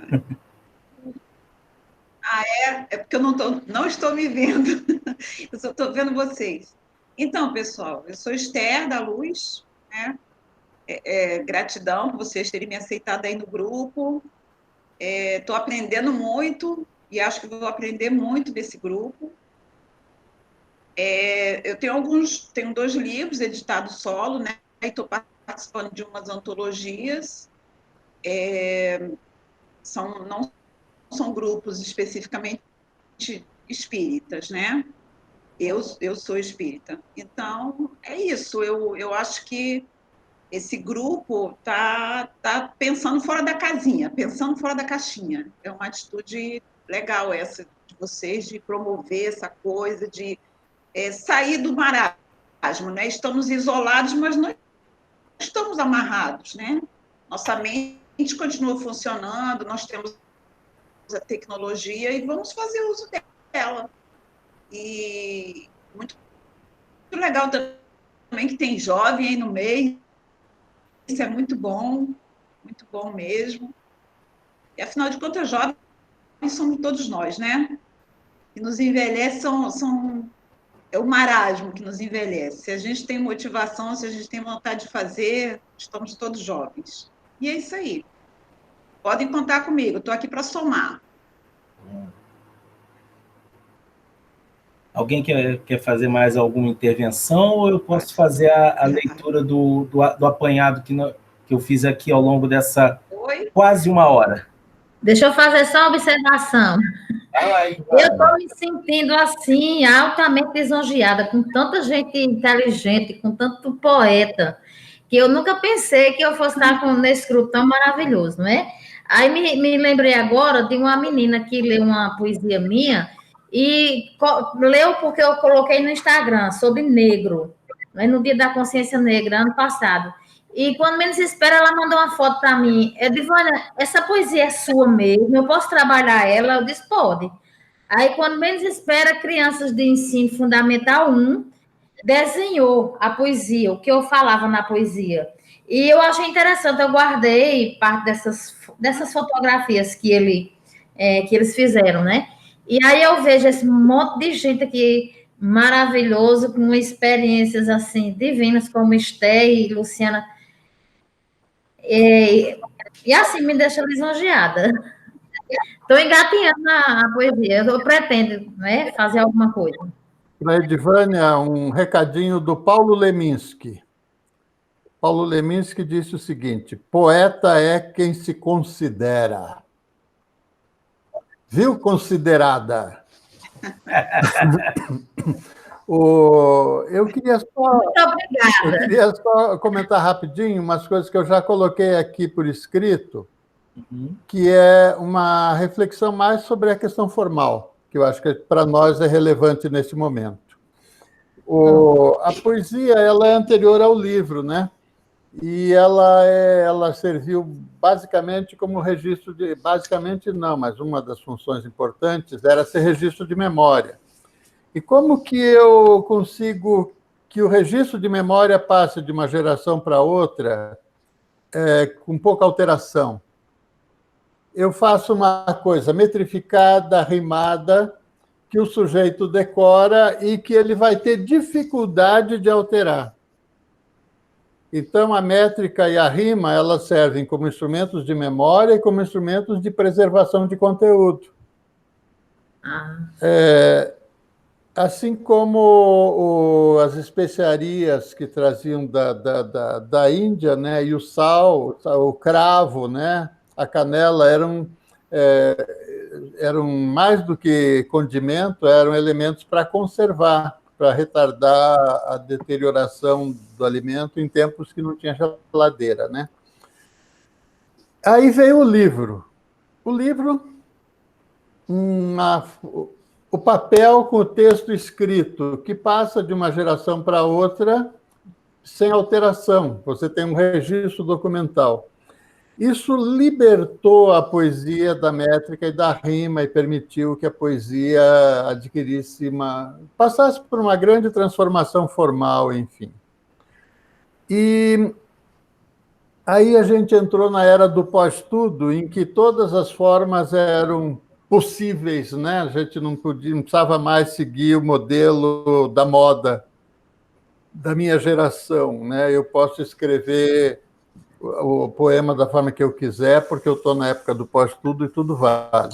É porque eu não estou me vendo. Eu só estou vendo vocês. Então, pessoal, eu sou Esther da Luz, né? Gratidão por vocês terem me aceitado aí no grupo. Estou aprendendo muito e acho que vou aprender muito desse grupo. Eu tenho 2 livros editados solo, né? E estou participando de umas antologias. Não são grupos especificamente espíritas, né? Eu sou espírita. Então, é isso. Eu acho que esse grupo tá pensando fora da casinha, pensando fora da caixinha. É uma atitude legal essa de vocês, de promover essa coisa, de sair do marasmo, né? Estamos isolados, mas não estamos amarrados, né? Nossa mente continua funcionando, nós temos a tecnologia e vamos fazer uso dela. E muito legal também que tem jovem aí no meio, isso é muito bom mesmo. E, afinal de contas, jovens somos todos nós, né? E nos envelhece, é o marasmo que nos envelhece. Se a gente tem motivação, se a gente tem vontade de fazer, estamos todos jovens. E é isso aí. Podem contar comigo, estou aqui para somar. Alguém quer fazer mais alguma intervenção ou eu posso fazer a leitura do apanhado que eu fiz aqui ao longo dessa quase 1 hora? Deixa eu fazer só uma observação. Eu estou me sentindo assim, altamente lisonjeada, com tanta gente inteligente, com tanto poeta, que eu nunca pensei que eu fosse estar nesse grupo tão maravilhoso, não é? Aí me lembrei agora de uma menina que leu uma poesia minha, e leu porque eu coloquei no Instagram, sobre negro, né, no Dia da Consciência Negra, ano passado. E quando menos espera, ela mandou uma foto para mim. Eu disse, Vânia, essa poesia é sua mesmo? Eu posso trabalhar ela? Eu disse, pode. Aí, quando menos espera, crianças de ensino fundamental 1 desenhou a poesia, o que eu falava na poesia. E eu achei interessante, eu guardei parte dessas fotografias que eles fizeram, né? E aí eu vejo esse monte de gente aqui maravilhoso, com experiências assim divinas, como Esté e Luciana. E assim me deixa lisonjeada. Estou engatinhando a poesia, eu pretendo, né, fazer alguma coisa. Para a Edvânia, um recadinho do Paulo Leminski. Paulo Leminski disse o seguinte: poeta é quem se considera. Viu, considerada? Eu queria só comentar rapidinho umas coisas que eu já coloquei aqui por escrito, que é uma reflexão mais sobre a questão formal, que eu acho que para nós é relevante nesse momento. A poesia ela é anterior ao livro, né? E ela serviu basicamente como registro de... Basicamente não, mas uma das funções importantes era ser registro de memória. E como que eu consigo que o registro de memória passe de uma geração para outra com pouca alteração? Eu faço uma coisa metrificada, rimada, que o sujeito decora e que ele vai ter dificuldade de alterar. Então, a métrica e a rima, elas servem como instrumentos de memória e como instrumentos de preservação de conteúdo. Assim como as especiarias que traziam da Índia, né, e o sal, o cravo, né, a canela, eram mais do que condimento, eram elementos para conservar, para retardar a deterioração do alimento em tempos que não tinha geladeira, né? Aí veio o livro. O livro, o papel com o texto escrito, que passa de uma geração para outra sem alteração. Você tem um registro documental. Isso libertou a poesia da métrica e da rima e permitiu que a poesia adquirisse passasse por uma grande transformação formal, enfim. E aí a gente entrou na era do pós-tudo, em que todas as formas eram possíveis, né? A gente não precisava mais seguir o modelo da moda da minha geração, né? Eu posso escrever o poema da forma que eu quiser, porque eu estou na época do pós-tudo e tudo vale.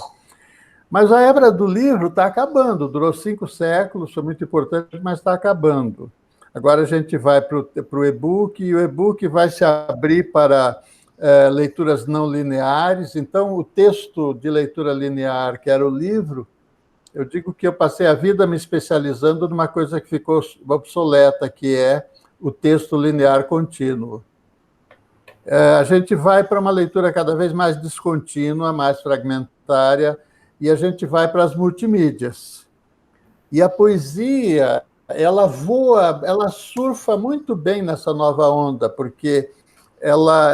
Mas a era do livro está acabando, durou 5 séculos, foi muito importante, mas está acabando. Agora a gente vai para o e-book, e o e-book vai se abrir para leituras não lineares. Então, o texto de leitura linear, que era o livro, eu digo que eu passei a vida me especializando numa coisa que ficou obsoleta, que é o texto linear contínuo. A gente vai para uma leitura cada vez mais descontínua, mais fragmentária, e a gente vai para as multimídias. E a poesia, ela voa, ela surfa muito bem nessa nova onda, porque ela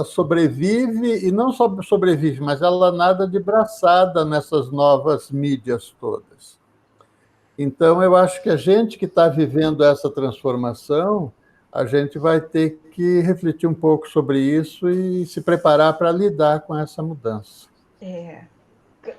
sobrevive, e não só sobrevive, mas ela nada de braçada nessas novas mídias todas. Então, eu acho que a gente que está vivendo essa transformação, a gente vai ter que refletir um pouco sobre isso e se preparar para lidar com essa mudança.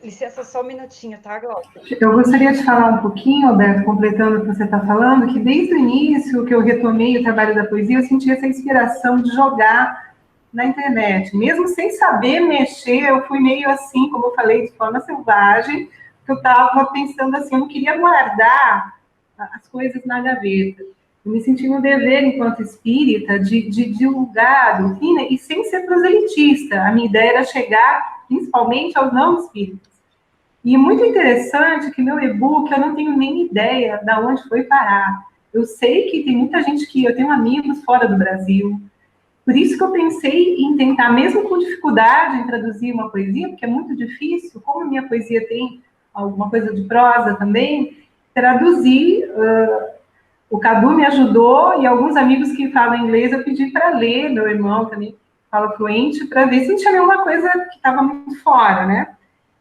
Licença só um minutinho, tá, Glaucia? Eu gostaria de falar um pouquinho, Alberto, completando o que você está falando, que desde o início que eu retomei o trabalho da poesia, eu senti essa inspiração de jogar na internet. Mesmo sem saber mexer, eu fui meio assim, como eu falei, de forma selvagem, que eu estava pensando assim, eu não queria guardar as coisas na gaveta. Eu me senti no dever, enquanto espírita, de divulgar a doutrina e sem ser proselitista. A minha ideia era chegar, principalmente, aos não espíritas. E muito interessante que meu e-book, eu não tenho nem ideia de onde foi parar. Eu sei que tem muita gente que... Eu tenho amigos fora do Brasil. Por isso que eu pensei em tentar, mesmo com dificuldade, em traduzir uma poesia, porque é muito difícil, como a minha poesia tem alguma coisa de prosa também, traduzir... O Cadu me ajudou, e alguns amigos que falam inglês eu pedi para ler, meu irmão também fala fluente, para ver se não tinha nenhuma coisa que estava muito fora, né?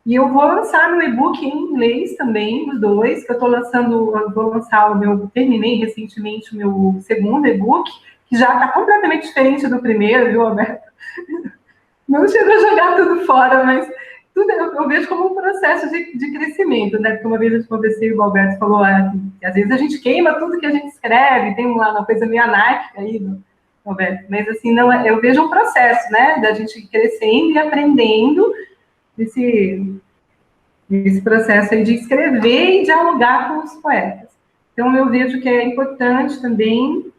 E eu vou lançar meu e-book em inglês também, os dois, que eu vou lançar terminei recentemente o meu segundo e-book, que já está completamente diferente do primeiro, viu, Alberto? Não chego a jogar tudo fora, mas tudo eu vejo como um processo de crescimento, né? Porque uma vez eu conversei, o Alberto falou, que às vezes a gente queima tudo que a gente escreve, tem uma coisa meio anárquica aí, Alberto, mas assim, não, eu vejo um processo, né? Da gente crescendo e aprendendo esse processo aí de escrever e dialogar com os poetas. Então, eu vejo que é importante também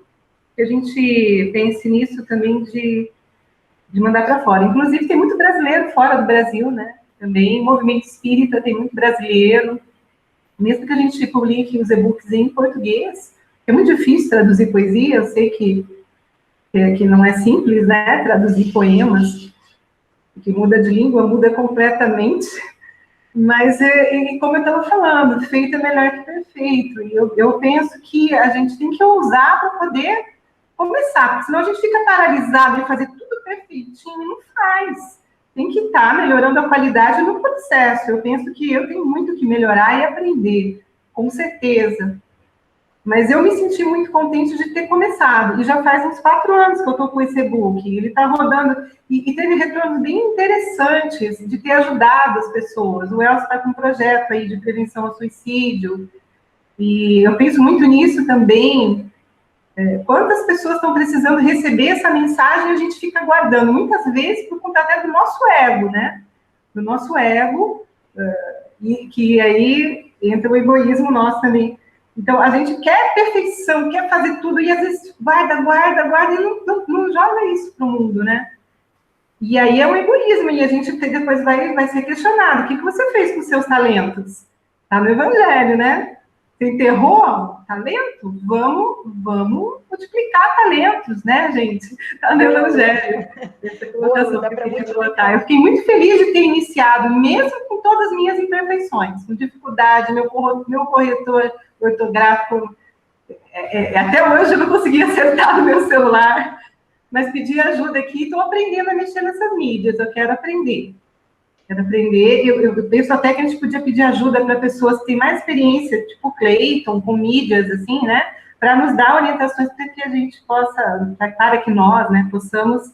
que a gente pense nisso também de mandar para fora. Inclusive, tem muito brasileiro fora do Brasil, né? Também, movimento espírita, tem muito brasileiro. Mesmo que a gente publique os e-books em português, é muito difícil traduzir poesia, eu sei que não é simples, né? Traduzir poemas, que muda de língua, muda completamente. Mas, como eu estava falando, feito é melhor que perfeito. E eu penso que a gente tem que ousar para poder começar, porque senão a gente fica paralisado em fazer tudo perfeitinho, não faz. Tem que estar melhorando a qualidade no processo. Eu penso que eu tenho muito que melhorar e aprender, com certeza. Mas eu me senti muito contente de ter começado. E já faz uns 4 anos que eu estou com esse e-book. Ele está rodando, e teve retornos bem interessantes de ter ajudado as pessoas. O Elcio está com um projeto aí de prevenção ao suicídio. E eu penso muito nisso também. Quantas pessoas estão precisando receber essa mensagem e a gente fica guardando, muitas vezes por conta até do nosso ego, né? Do nosso ego, e que aí entra o egoísmo nosso também. Então, a gente quer perfeição, quer fazer tudo, e às vezes guarda, e não joga isso para o mundo, né? E aí é um egoísmo, e a gente depois vai ser questionado. O que você fez com os seus talentos? Está no Evangelho, né? Você enterrou talento? Vamos multiplicar talentos, né, gente? Está no Evangelho. Essa colocação que eu queria colocar. Eu fiquei muito feliz de ter iniciado, mesmo com todas as minhas imperfeições, com dificuldade, meu corretor ortográfico, até hoje eu não consegui acertar no meu celular, mas pedi ajuda aqui e estou aprendendo a mexer nessas mídias, eu quero aprender. Eu penso até que a gente podia pedir ajuda para pessoas que têm mais experiência, tipo Cleiton, com mídias, assim, né? Para nos dar orientações para que a gente possa, para que nós, né, possamos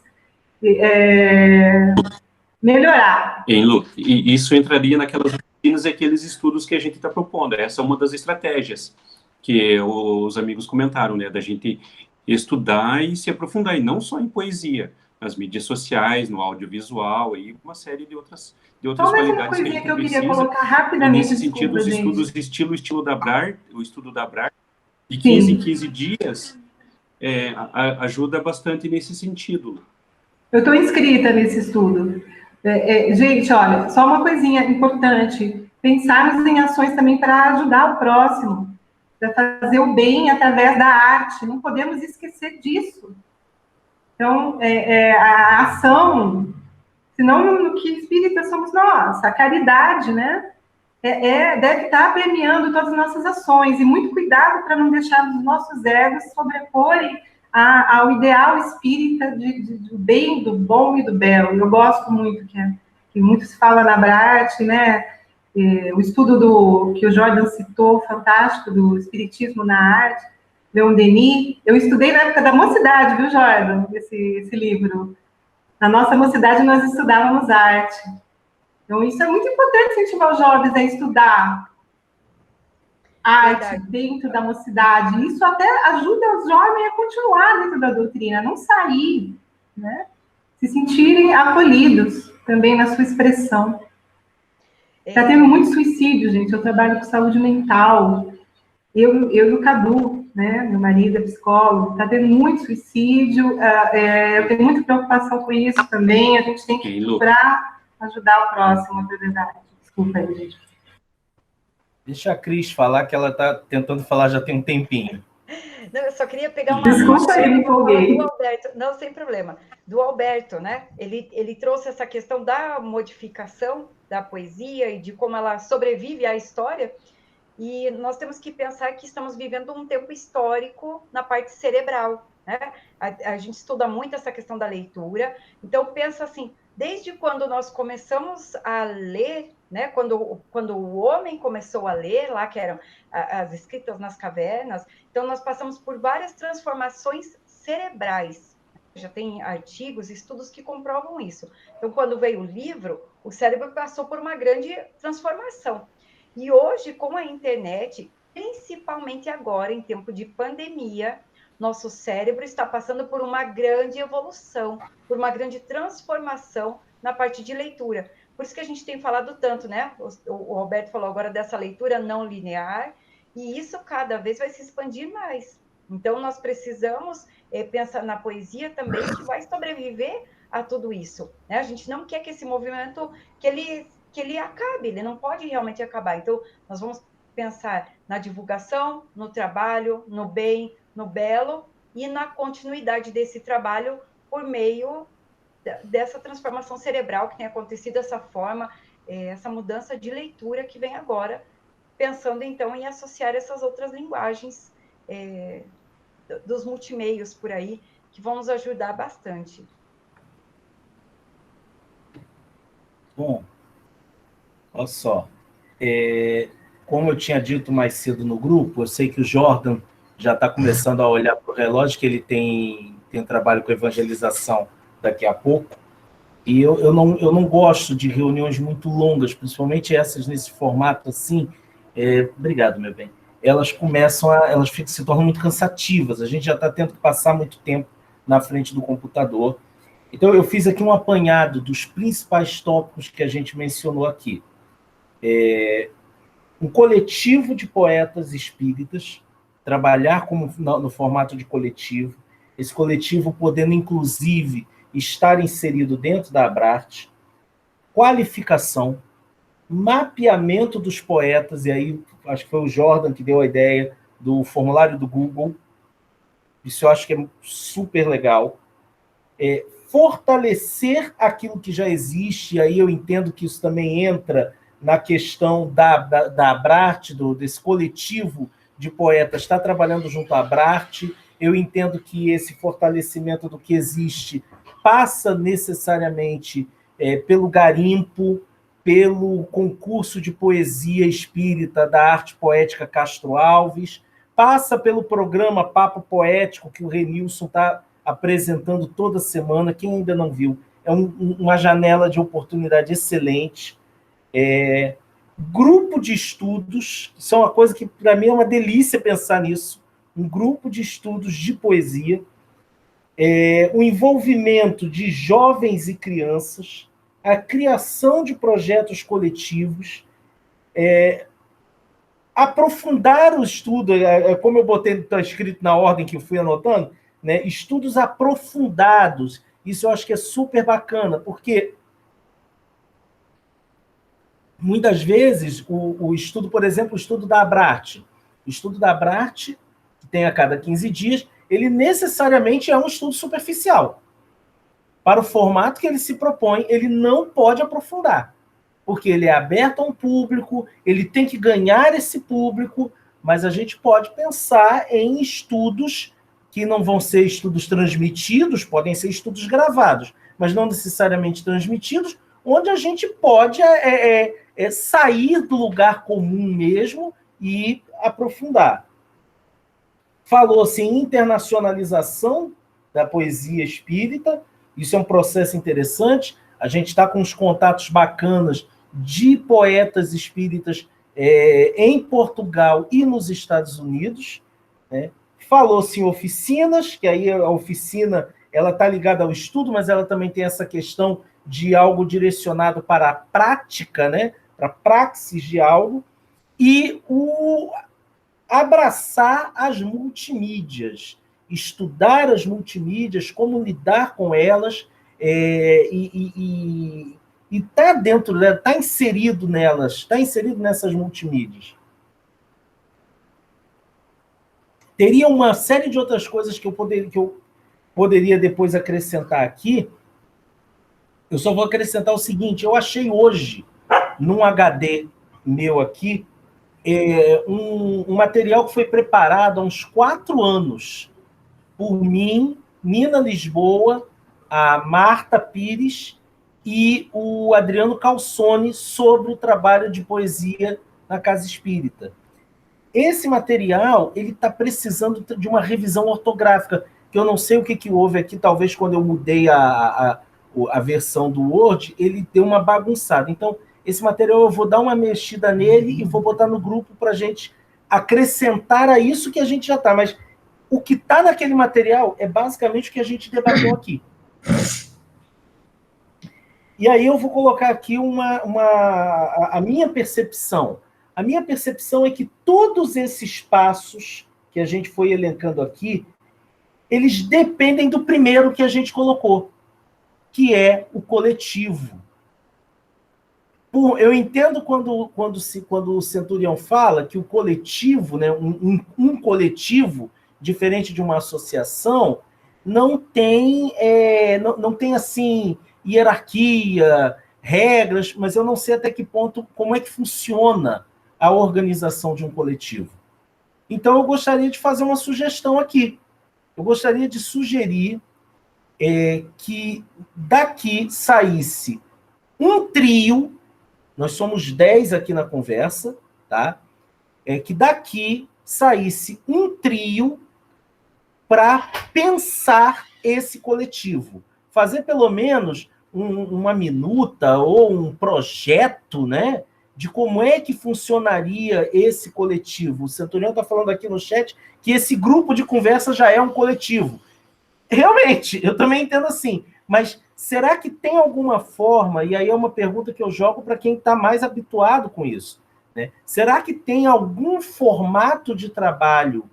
melhorar. Lu, e isso entraria naquelas rotinas e aqueles estudos que a gente está propondo. Essa é uma das estratégias que os amigos comentaram, né? Da gente estudar e se aprofundar, e não só em poesia, nas mídias sociais, no audiovisual, e uma série de outras qualidades que a gente que eu queria colocar rapidamente. Nesse sentido, os estudos estilo da Brar, o estudo da Brar, de 15 em 15 dias, ajuda bastante nesse sentido. Eu estou inscrita nesse estudo. Gente, olha, só uma coisinha importante. Pensarmos em ações também para ajudar o próximo, para fazer o bem através da arte. Não podemos esquecer disso. Então, a ação, senão no que espírita somos nós, a caridade, né? Deve estar premiando todas as nossas ações, e muito cuidado para não deixarmos os nossos egos sobreporem ao ideal espírita do bem, do bom e do belo. Eu gosto muito, que muito se fala na Brat, né? O estudo que o Jordan citou, fantástico, do espiritismo na arte, Leon Denis. Eu estudei na época da mocidade, viu, Jordan, esse livro. Na nossa mocidade, nós estudávamos arte. Então, isso é muito importante, incentivar os jovens a estudar arte dentro da mocidade. Isso até ajuda os jovens a continuar dentro da doutrina, não sair, né? Se sentirem acolhidos também na sua expressão. Está tendo muito suicídio, gente. Eu trabalho com saúde mental. Eu e o Cadu, né? Meu marido é psicólogo. Está tendo muito suicídio. Eu tenho muita preocupação com isso também. A gente tem que procurar ajudar o próximo, na verdade. Desculpa aí, gente. Deixa a Cris falar, que ela está tentando falar já tem um tempinho. Não, eu só queria pegar uma... Desculpa aí, me empolguei. Do Alberto. Não, sem problema. Do Alberto, né? Ele trouxe essa questão da modificação da poesia e de como ela sobrevive à história. E nós temos que pensar que estamos vivendo um tempo histórico na parte cerebral, né? A gente estuda muito essa questão da leitura. Então, pensa assim, desde quando nós começamos a ler, né? Quando o homem começou a ler, lá que eram as escritas nas cavernas, então nós passamos por várias transformações cerebrais. Já tem artigos, estudos que comprovam isso. Então, quando veio o livro, o cérebro passou por uma grande transformação. E hoje, com a internet, principalmente agora, em tempo de pandemia, nosso cérebro está passando por uma grande evolução, por uma grande transformação na parte de leitura. Por isso que a gente tem falado tanto, né? O Roberto falou agora dessa leitura não linear, e isso cada vez vai se expandir mais. Então, nós precisamos pensar na poesia também, que vai sobreviver a tudo isso, né? A gente não quer que esse movimento, que ele acabe, ele não pode realmente acabar. Então, nós vamos pensar na divulgação, no trabalho, no bem, no belo, e na continuidade desse trabalho por meio dessa transformação cerebral que tem acontecido dessa forma, essa mudança de leitura que vem agora, pensando, então, em associar essas outras linguagens dos multimeios por aí, que vão nos ajudar bastante. Bom, olha só, como eu tinha dito mais cedo no grupo, eu sei que o Jordan já está começando a olhar para o relógio, que ele tem trabalho com evangelização daqui a pouco, e eu não gosto de reuniões muito longas, principalmente essas nesse formato assim. Obrigado, meu bem. Elas se tornam muito cansativas, a gente já está tendo que passar muito tempo na frente do computador. Então, eu fiz aqui um apanhado dos principais tópicos que a gente mencionou aqui. Um coletivo de poetas espíritas, trabalhar no formato de coletivo, esse coletivo podendo, inclusive, estar inserido dentro da Abrarte, qualificação, mapeamento dos poetas, e aí acho que foi o Jordan que deu a ideia do formulário do Google, isso eu acho que é super legal, fortalecer aquilo que já existe, aí eu entendo que isso também entra na questão da Abrarte, desse coletivo de poetas, está trabalhando junto à Abrarte. Eu entendo que esse fortalecimento do que existe passa necessariamente pelo garimpo, pelo concurso de poesia espírita da Arte Poética Castro Alves, passa pelo programa Papo Poético, que o Renilson está apresentando toda semana. Quem ainda não viu, é uma janela de oportunidade excelente. Grupo de estudos, isso é uma coisa que, para mim, é uma delícia pensar nisso, um grupo de estudos de poesia, o envolvimento de jovens e crianças, a criação de projetos coletivos, aprofundar o estudo, como eu botei, está escrito na ordem que eu fui anotando, né, estudos aprofundados, Isso eu acho que é super bacana, porque muitas vezes o estudo, por exemplo, o estudo da Abrarte, que tem a cada 15 dias, ele necessariamente é um estudo superficial. Para o formato que ele se propõe, ele não pode aprofundar, porque ele é aberto a um público, ele tem que ganhar esse público, mas a gente pode pensar em estudos que não vão ser estudos transmitidos, podem ser estudos gravados, mas não necessariamente transmitidos, onde a gente pode sair do lugar comum mesmo e aprofundar. Falou-se em internacionalização da poesia espírita, isso é um processo interessante, a gente está com uns contatos bacanas de poetas espíritas em Portugal e nos Estados Unidos, né? Falou-se em oficinas, que aí a oficina ela está ligada ao estudo, mas ela também tem essa questão de algo direcionado para a prática, né? Para a praxis de algo, e abraçar as multimídias, estudar as multimídias, como lidar com elas, e tá dentro, tá inserido nelas, está inserido nessas multimídias. Teria uma série de outras coisas que eu poderia depois acrescentar aqui. Eu só vou acrescentar o seguinte: eu achei hoje, num HD meu aqui, um material que foi preparado há uns 4 anos por mim, Nina Lisboa, a Marta Pires e o Adriano Calçone sobre o trabalho de poesia na Casa Espírita. Esse material ele está precisando de uma revisão ortográfica, que eu não sei o que houve aqui, talvez quando eu mudei a versão do Word, ele deu uma bagunçada. Então, esse material eu vou dar uma mexida nele e vou botar no grupo para a gente acrescentar a isso que a gente já está. Mas o que está naquele material é basicamente o que a gente debateu aqui. E aí eu vou colocar aqui a minha percepção. A minha percepção é que todos esses passos que a gente foi elencando aqui, eles dependem do primeiro que a gente colocou, que é o coletivo. Eu entendo quando o Centurião fala que o coletivo, né, um coletivo, diferente de uma associação, não tem assim, hierarquia, regras, mas eu não sei até que ponto, como é que funciona a organização de um coletivo. Então, eu gostaria de fazer uma sugestão aqui. Eu gostaria de sugerir que daqui saísse um trio, nós somos 10 aqui na conversa, tá? Que daqui saísse um trio para pensar esse coletivo. Fazer pelo menos uma minuta ou um projeto, né, de como é que funcionaria esse coletivo. O Centurião está falando aqui no chat que esse grupo de conversa já é um coletivo. Realmente, eu também entendo assim, mas será que tem alguma forma, e aí é uma pergunta que eu jogo para quem está mais habituado com isso, né? Será que tem algum formato de trabalho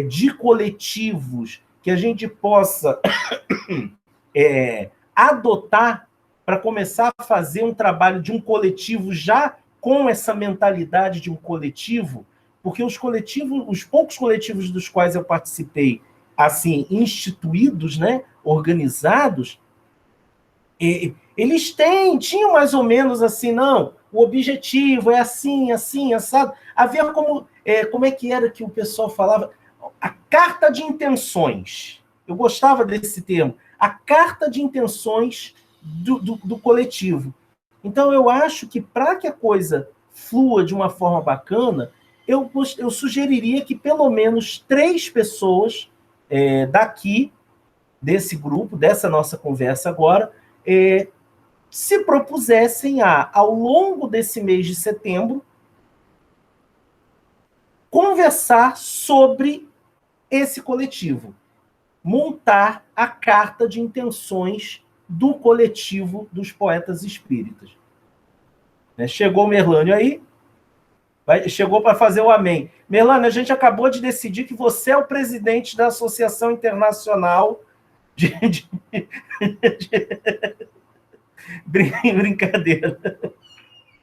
de coletivos que a gente possa adotar para começar a fazer um trabalho de um coletivo já com essa mentalidade de um coletivo? Porque os poucos coletivos dos quais eu participei, assim, instituídos, né, organizados, eles tinham mais ou menos assim, não, o objetivo é assim, assim, assado. Havia como é que era que o pessoal falava? A carta de intenções. Eu gostava desse termo. A carta de intenções do coletivo. Então, eu acho que para que a coisa flua de uma forma bacana, eu sugeriria que pelo menos 3 pessoas daqui, desse grupo, dessa nossa conversa agora, se propusessem ao longo desse mês de setembro, conversar sobre esse coletivo, montar a carta de intenções do coletivo dos poetas espíritas. Chegou o Merlânio aí, chegou para fazer o amém. Merlânio, a gente acabou de decidir que você é o presidente da Associação Internacional Brincadeira.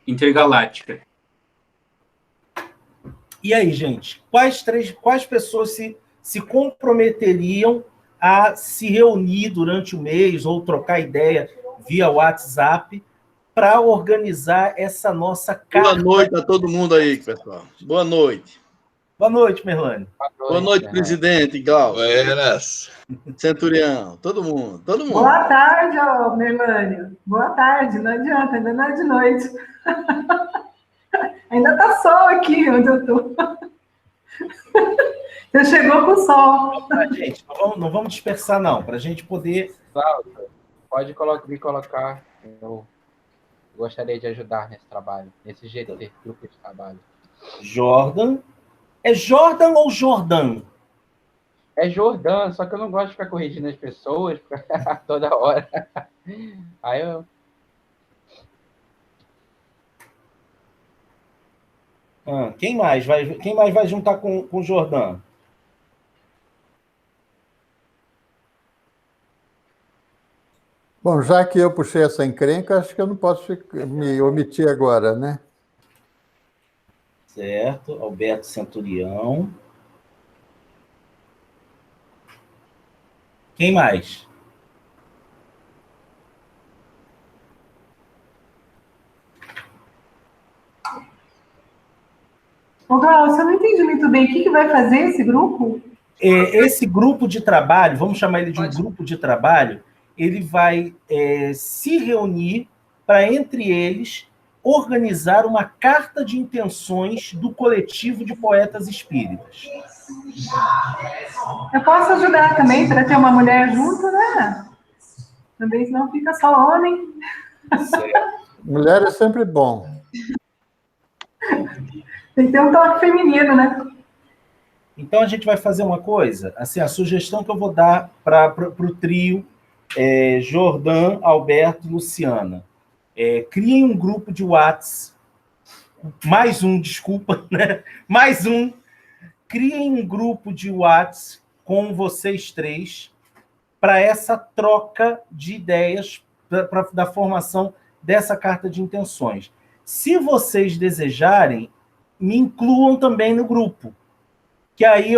Intergaláctica. E aí, gente, quais pessoas se comprometeriam a se reunir durante o mês ou trocar ideia via WhatsApp para organizar essa nossa carta? Boa noite a todo mundo aí, pessoal. Boa noite. Boa noite, Merlane. Boa noite, presidente Glaucio. Buenas. Centurião, todo mundo. Boa tarde, ó, Merlânio. Boa tarde, não adianta, ainda não é de noite. Ainda tá sol aqui onde eu tô. Você chegou com o sol. Gente, não vamos dispersar, não, para a gente poder... Pode me colocar. Eu gostaria de ajudar nesse trabalho, nesse GT, grupo de trabalho. Jordan. É Jordan ou Jordan? É Jordan, só que eu não gosto de ficar corrigindo as pessoas toda hora. Aí eu... Quem mais vai juntar com o Jordan? Bom, já que eu puxei essa encrenca, acho que eu não posso me omitir agora, né? Certo, Alberto Centurião. Quem mais? Ô, Glaucio, eu não entendi muito bem. O que vai fazer esse grupo? Esse grupo de trabalho, vamos chamar ele de um grupo de trabalho, ele vai se reunir para, entre eles, organizar uma carta de intenções do coletivo de poetas espíritas. Eu posso ajudar também para ter uma mulher junto, né? Também, senão fica só homem. Certo. Mulher é sempre bom. Tem que ter um toque feminino, né? Então, a gente vai fazer uma coisa, assim, a sugestão que eu vou dar para o trio Jordan, Alberto e Luciana. Criem um grupo de WhatsApp, mais um, desculpa, né? Mais um. Criem um grupo de WhatsApp com vocês três para essa troca de ideias, da formação dessa carta de intenções. Se vocês desejarem, me incluam também no grupo. Que aí,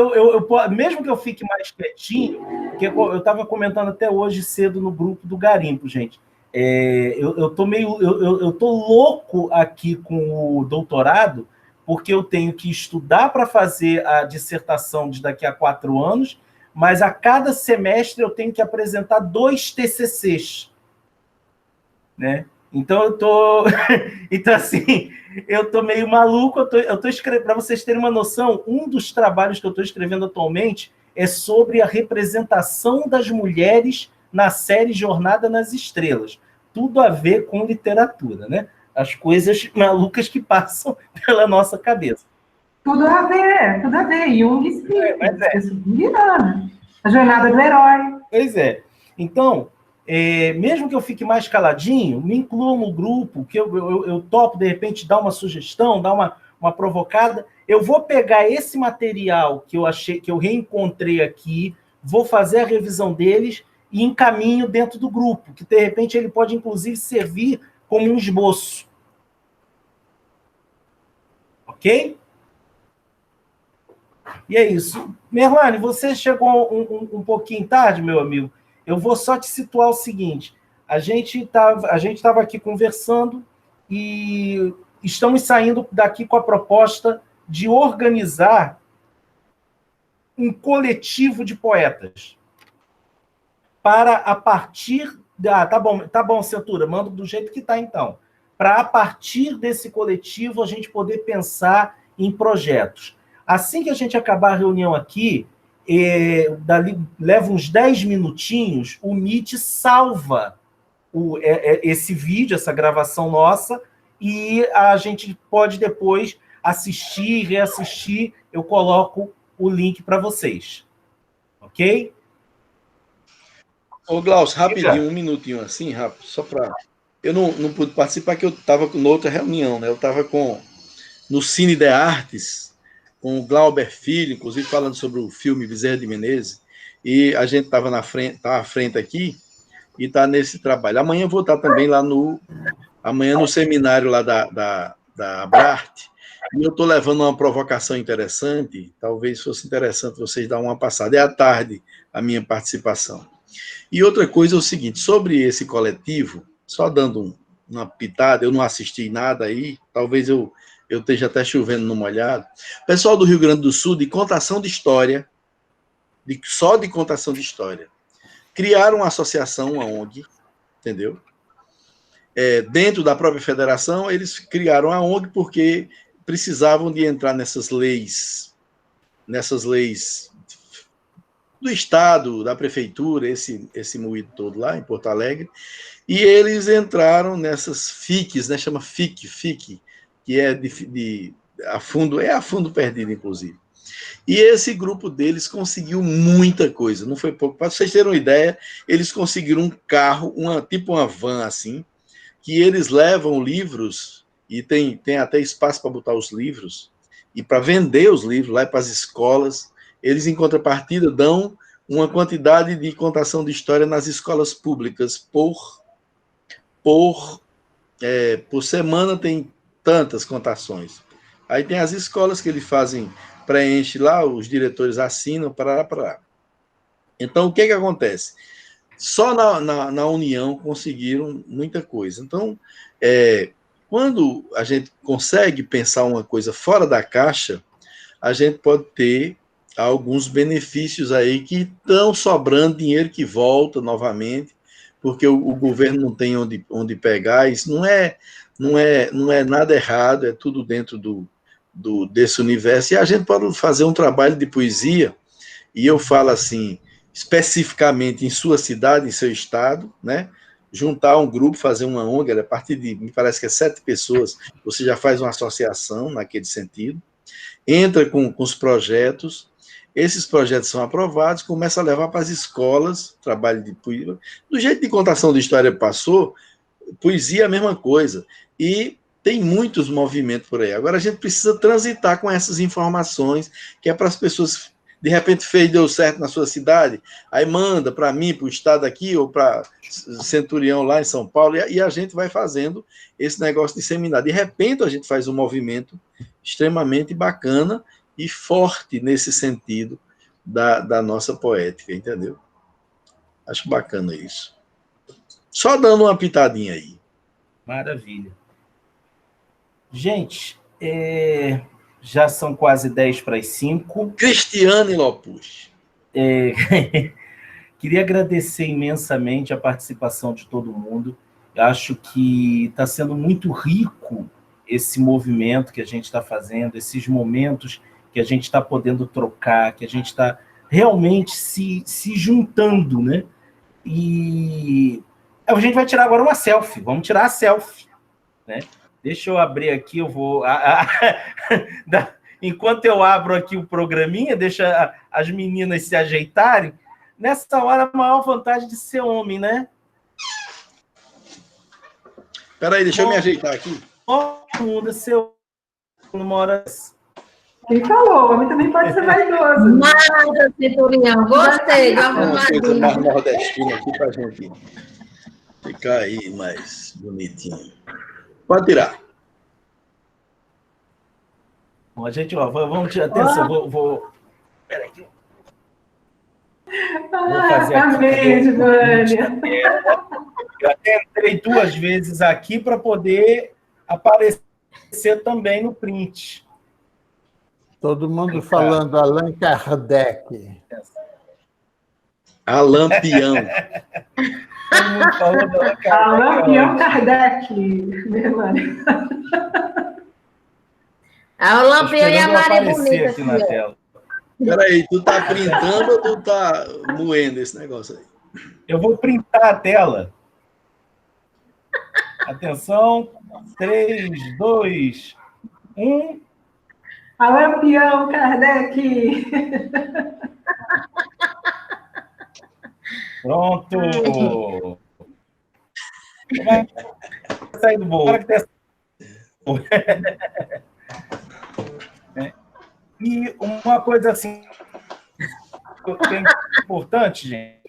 mesmo que eu fique mais quietinho, que eu estava comentando até hoje cedo no grupo do Garimpo, gente. Eu tô louco aqui com o doutorado, porque eu tenho que estudar para fazer a dissertação de daqui a 4 anos, mas a cada semestre eu tenho que apresentar 2 TCCs, né? Então então assim, eu tô meio maluco. Eu tô escrevendo, para vocês terem uma noção, um dos trabalhos que eu estou escrevendo atualmente é sobre a representação das mulheres na série Jornada nas Estrelas. Tudo a ver com literatura, né? As coisas malucas que passam pela nossa cabeça. Tudo a ver. Jung explica. A jornada do herói. Pois é. Então, mesmo que eu fique mais caladinho, me incluam no grupo, que eu topo, de repente, dar uma sugestão, dar uma provocada. Eu vou pegar esse material que eu reencontrei aqui, vou fazer a revisão deles e encaminho dentro do grupo, que, de repente, ele pode, inclusive, servir como um esboço. Ok? E é isso. Merlane, você chegou um pouquinho tarde, meu amigo. Eu vou só te situar o seguinte. A gente estava aqui conversando e estamos saindo daqui com a proposta de organizar um coletivo de poetas para, a partir... tá bom, Centura, manda do jeito que está, então. Para, a partir desse coletivo, a gente poder pensar em projetos. Assim que a gente acabar a reunião aqui, leva uns 10 minutinhos, o Meet salva esse vídeo, essa gravação nossa, e a gente pode depois assistir, reassistir. Eu coloco o link para vocês. Ok? Ô, Glaucio, rapidinho, um minutinho assim, rápido, só para... Eu não pude participar, porque eu estava em outra reunião, né? Eu estava no Cine de Artes, com o Glauber Filho, inclusive falando sobre o filme Bezerra de Menezes, E a gente estava à frente aqui e está nesse trabalho. Amanhã eu vou estar também lá amanhã no seminário lá da Abrarte, e eu estou levando uma provocação interessante, talvez fosse interessante vocês dar uma passada. É à tarde a minha participação. E outra coisa é o seguinte, sobre esse coletivo, só dando uma pitada, eu não assisti nada aí, talvez eu esteja até chovendo no molhado. Pessoal do Rio Grande do Sul, de contação de história, só de contação de história, criaram uma associação, uma ONG, entendeu? Dentro da própria federação, eles criaram a ONG porque precisavam de entrar nessas leis do Estado, da Prefeitura, esse moído todo lá em Porto Alegre, e eles entraram nessas FICs, né, chama FIC, que é a fundo perdido, inclusive. E esse grupo deles conseguiu muita coisa, não foi pouco. Para vocês terem uma ideia, eles conseguiram um carro, tipo uma van assim, que eles levam livros, e tem até espaço para botar os livros, e para vender os livros lá para as escolas. Eles, em contrapartida, dão uma quantidade de contação de história nas escolas públicas. Por semana tem tantas contações. Aí tem as escolas que eles fazem, preenche lá, os diretores assinam, parará. Então, o que acontece? Só na união conseguiram muita coisa. Então, quando a gente consegue pensar uma coisa fora da caixa, a gente pode ter alguns benefícios aí que estão sobrando, dinheiro que volta novamente, porque o governo não tem onde pegar. Isso não é nada errado, é tudo dentro desse universo. E a gente pode fazer um trabalho de poesia, e eu falo assim, especificamente em sua cidade, em seu estado, né? Juntar um grupo, fazer uma ONG, a partir de, me parece que 7 pessoas, você já faz uma associação naquele sentido, entra com os projetos, esses projetos são aprovados, começa a levar para as escolas, trabalho de poesia. Do jeito de contação de história passou, poesia é a mesma coisa. E tem muitos movimentos por aí. Agora a gente precisa transitar com essas informações, que é para as pessoas, de repente deu certo na sua cidade, aí manda para mim, para o estado aqui, ou para Centurião lá em São Paulo, e a gente vai fazendo esse negócio de seminário. De repente a gente faz um movimento extremamente bacana e forte nesse sentido da nossa poética, entendeu? Acho bacana isso. Só dando uma pitadinha aí. Maravilha. Gente, já são quase 10:45. Cristiane Lopus. Queria agradecer imensamente a participação de todo mundo. Eu acho que está sendo muito rico esse movimento que a gente está fazendo, esses momentos que a gente está podendo trocar, que a gente está realmente se juntando, né? E a gente vai tirar agora uma selfie. Vamos tirar a selfie, né? Deixa eu abrir aqui, eu vou... Enquanto eu abro aqui o programinha, deixa as meninas se ajeitarem. Nessa hora, a maior vantagem de ser homem, né? Espera aí, deixa eu me ajeitar aqui. Todo mundo seu numa hora... Quem falou? O homem também pode ser vaidoso. Nada, Centurião. Gostei. Uma coisa mais nordestina aqui pra gente ficar aí mais bonitinho. Pode tirar. Bom, gente, vamos tirar atenção. Vou... Peraí. Vou fazer aqui. Amém, Vânia. Eu até entrei 2 vezes aqui para poder aparecer também no print. Todo mundo falando Allan Kardec. Allan Peão. Todo mundo falando Allan Kardec. Allan Peão Kardec, minha mãe. A Lampião e a Maria Bonita. Aqui na tela. Peraí, tu tá printando ou tu tá moendo esse negócio aí? Eu vou printar a tela. Atenção. 3, 2, 1. Allan Peão Kardec. Pronto. Vai sair do bolo. E uma coisa assim, importante, gente,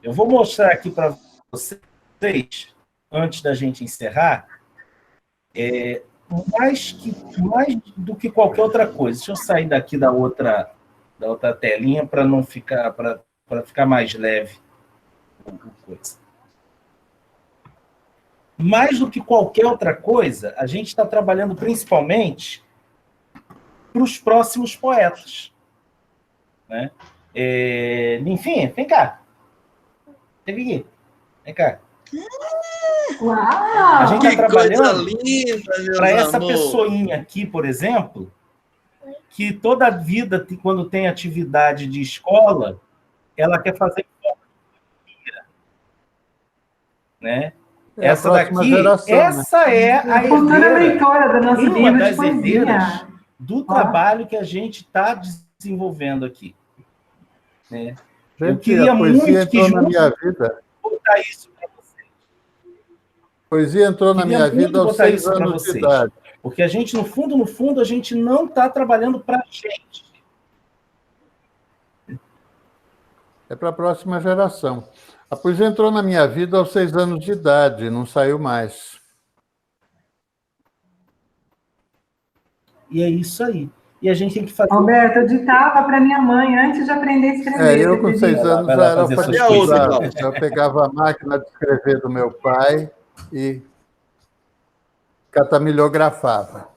eu vou mostrar aqui para vocês, antes da gente encerrar, mais do que qualquer outra coisa. Deixa eu sair daqui da outra telinha para não ficar, para ficar mais leve. Mais do que qualquer outra coisa, a gente está trabalhando principalmente para os próximos poetas, né? Enfim, vem cá. Vem cá. Uau! A gente está trabalhando para essa amor. pessoinha aqui, por exemplo, que toda a vida, quando tem atividade de escola, ela quer fazer fotografia, né? Essa daqui, essa né? é a futura leitora da nossa uma livro das de poesia. herdeiras do trabalho que a gente está desenvolvendo aqui, né? Eu Gente, queria a poesia muito que entrou na juntos minha vida. botar isso para vocês. A poesia entrou na Queria minha muito vida aos botar 6 isso pra anos de vocês. idade. Porque a gente, no fundo, a gente não está trabalhando para a gente. É para a próxima geração. A poesia entrou na minha vida aos 6 anos de idade, não saiu mais. E é isso aí. E a gente tem que fazer... Alberto, eu ditava para minha mãe antes de aprender a escrever. Eu com 6 anos vai já lá era fazer suas alfabetizado. coisas. Eu pegava a máquina de escrever do meu pai e catamilografava.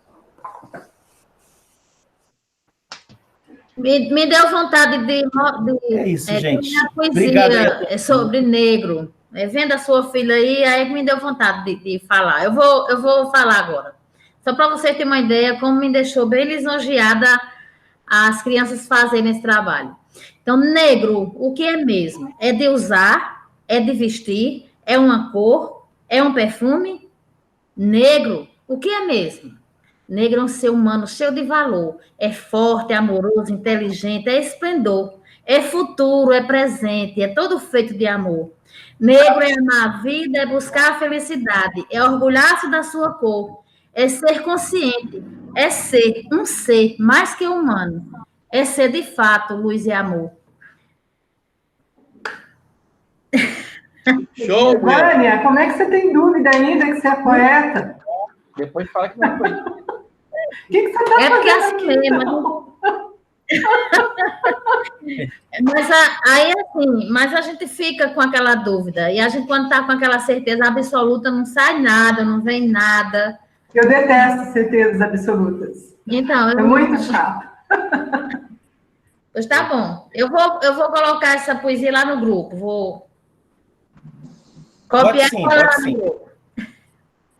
Me deu vontade de É isso, gente. minha Obrigado aí a poesia sobre negro. Vendo a sua filha aí me deu vontade de falar. Eu vou falar agora. Só para você ter uma ideia, como me deixou bem lisonjeada as crianças fazerem esse trabalho. Então, negro, o que é mesmo? É de usar, é de vestir, é uma cor, é um perfume? Negro, o que é mesmo? Negro é um ser humano cheio de valor. É forte, é amoroso, inteligente, é esplendor. É futuro, é presente, é todo feito de amor. Negro é amar a vida, é buscar a felicidade, é orgulhar-se da sua cor, é ser consciente, é ser um ser mais que humano, é ser de fato luz e amor. Show, mulher. Vânia, como é que você tem dúvida ainda que você é poeta? Depois fala que não foi. O que você está É porque fazendo assim, aqui, então? Mas a gente fica com aquela dúvida, e a gente, quando está com aquela certeza absoluta, não sai nada, não vem nada. Eu detesto certezas absolutas. Então, É muito chato. Pois tá bom. Eu vou colocar essa poesia lá no grupo. Vou copiar e colar lá no grupo.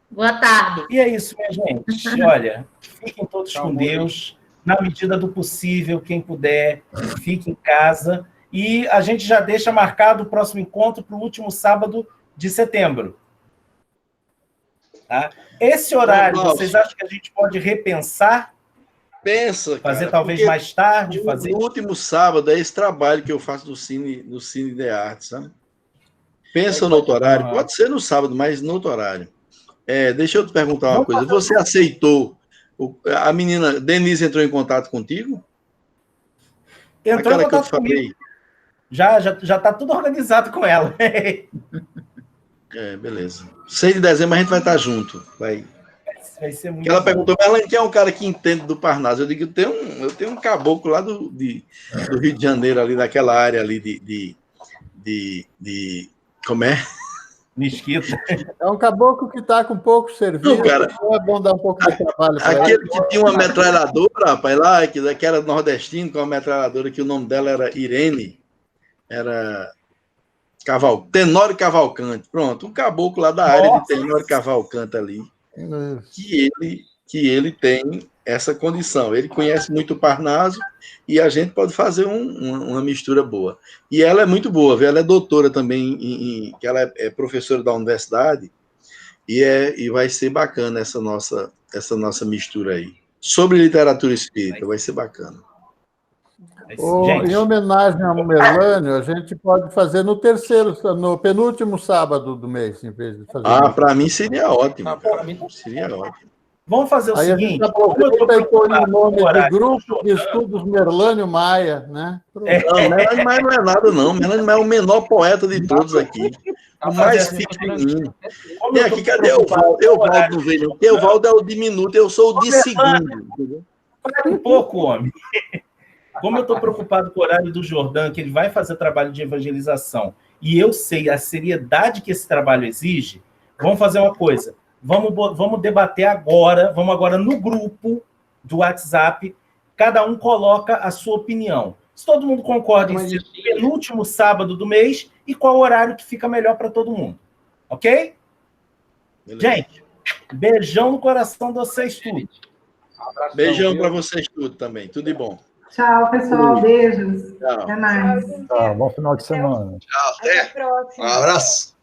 Boa tarde. E é isso, minha gente. Olha, fiquem todos com Deus. Na medida do possível, quem puder, fique em casa. E a gente já deixa marcado o próximo encontro para o último sábado de setembro. Tá? Esse horário, vocês acham que a gente pode repensar? Pensa, cara. Fazer talvez mais tarde? No último sábado é esse trabalho que eu faço no Cine de Arte, sabe? Pensa no outro horário. Pode ser no sábado, mas no outro horário. Deixa eu te perguntar uma coisa. Você aceitou... A menina Denise entrou em contato contigo? Entrou em contato comigo. Já está tudo organizado com ela. Beleza. 6 de dezembro a gente vai estar junto. Vai ser muito. Ela perguntou, mas ela quem é um cara que entende do Parnaso? Eu digo, eu tenho um caboclo lá do Rio de Janeiro, ali daquela área ali de como é? Mesquita. É um caboclo que está com pouco serviço. Não, cara, é bom dar um pouco de trabalho para ele. Aquele que tinha uma metralhadora, rapaz, lá, que era nordestino, com uma metralhadora, que o nome dela era Irene, era Tenório Cavalcante. Pronto, um caboclo lá da área de Tenório Cavalcante ali, que ele tem essa condição. Ele conhece muito o Parnaso e a gente pode fazer uma mistura boa. E ela é muito boa, viu? Ela é doutora também, ela é professora da universidade e vai ser bacana essa nossa mistura aí. Sobre literatura espírita, vai ser bacana. Em homenagem ao Melânio, a gente pode fazer no penúltimo sábado do mês, em vez de fazer. Para mim seria ótimo. Seria ótimo. Vamos fazer o Aí seguinte. a gente aproveita e põe o nome do grupo de estudos Merlânio Maia, né? Não, Merlânio Maia não é nada, não. Merlânio Maia é o menor poeta de todos aqui. O mais pequenininho. Vem aqui, cadê o Valdo? O Valdo não veio, não. Porque o Valdo é o diminuto, eu sou o de segundo. Entendeu? Um pouco, homem. Como eu estou preocupado com o horário do Jordão, que ele vai fazer trabalho de evangelização, e eu sei a seriedade que esse trabalho exige, vamos fazer uma coisa. Vamos debater agora, vamos agora no grupo do WhatsApp, cada um coloca a sua opinião. Se todo mundo concorda em ser o penúltimo sábado do mês, e qual horário que fica melhor para todo mundo. Ok? Beleza. Gente, beijão no coração de vocês tudo. Beijão para vocês tudo também. Tudo de bom. Tchau, pessoal. Beijos. Tchau. Até mais. Tchau, bom final de semana. Tchau, até. Até a próxima. Um abraço.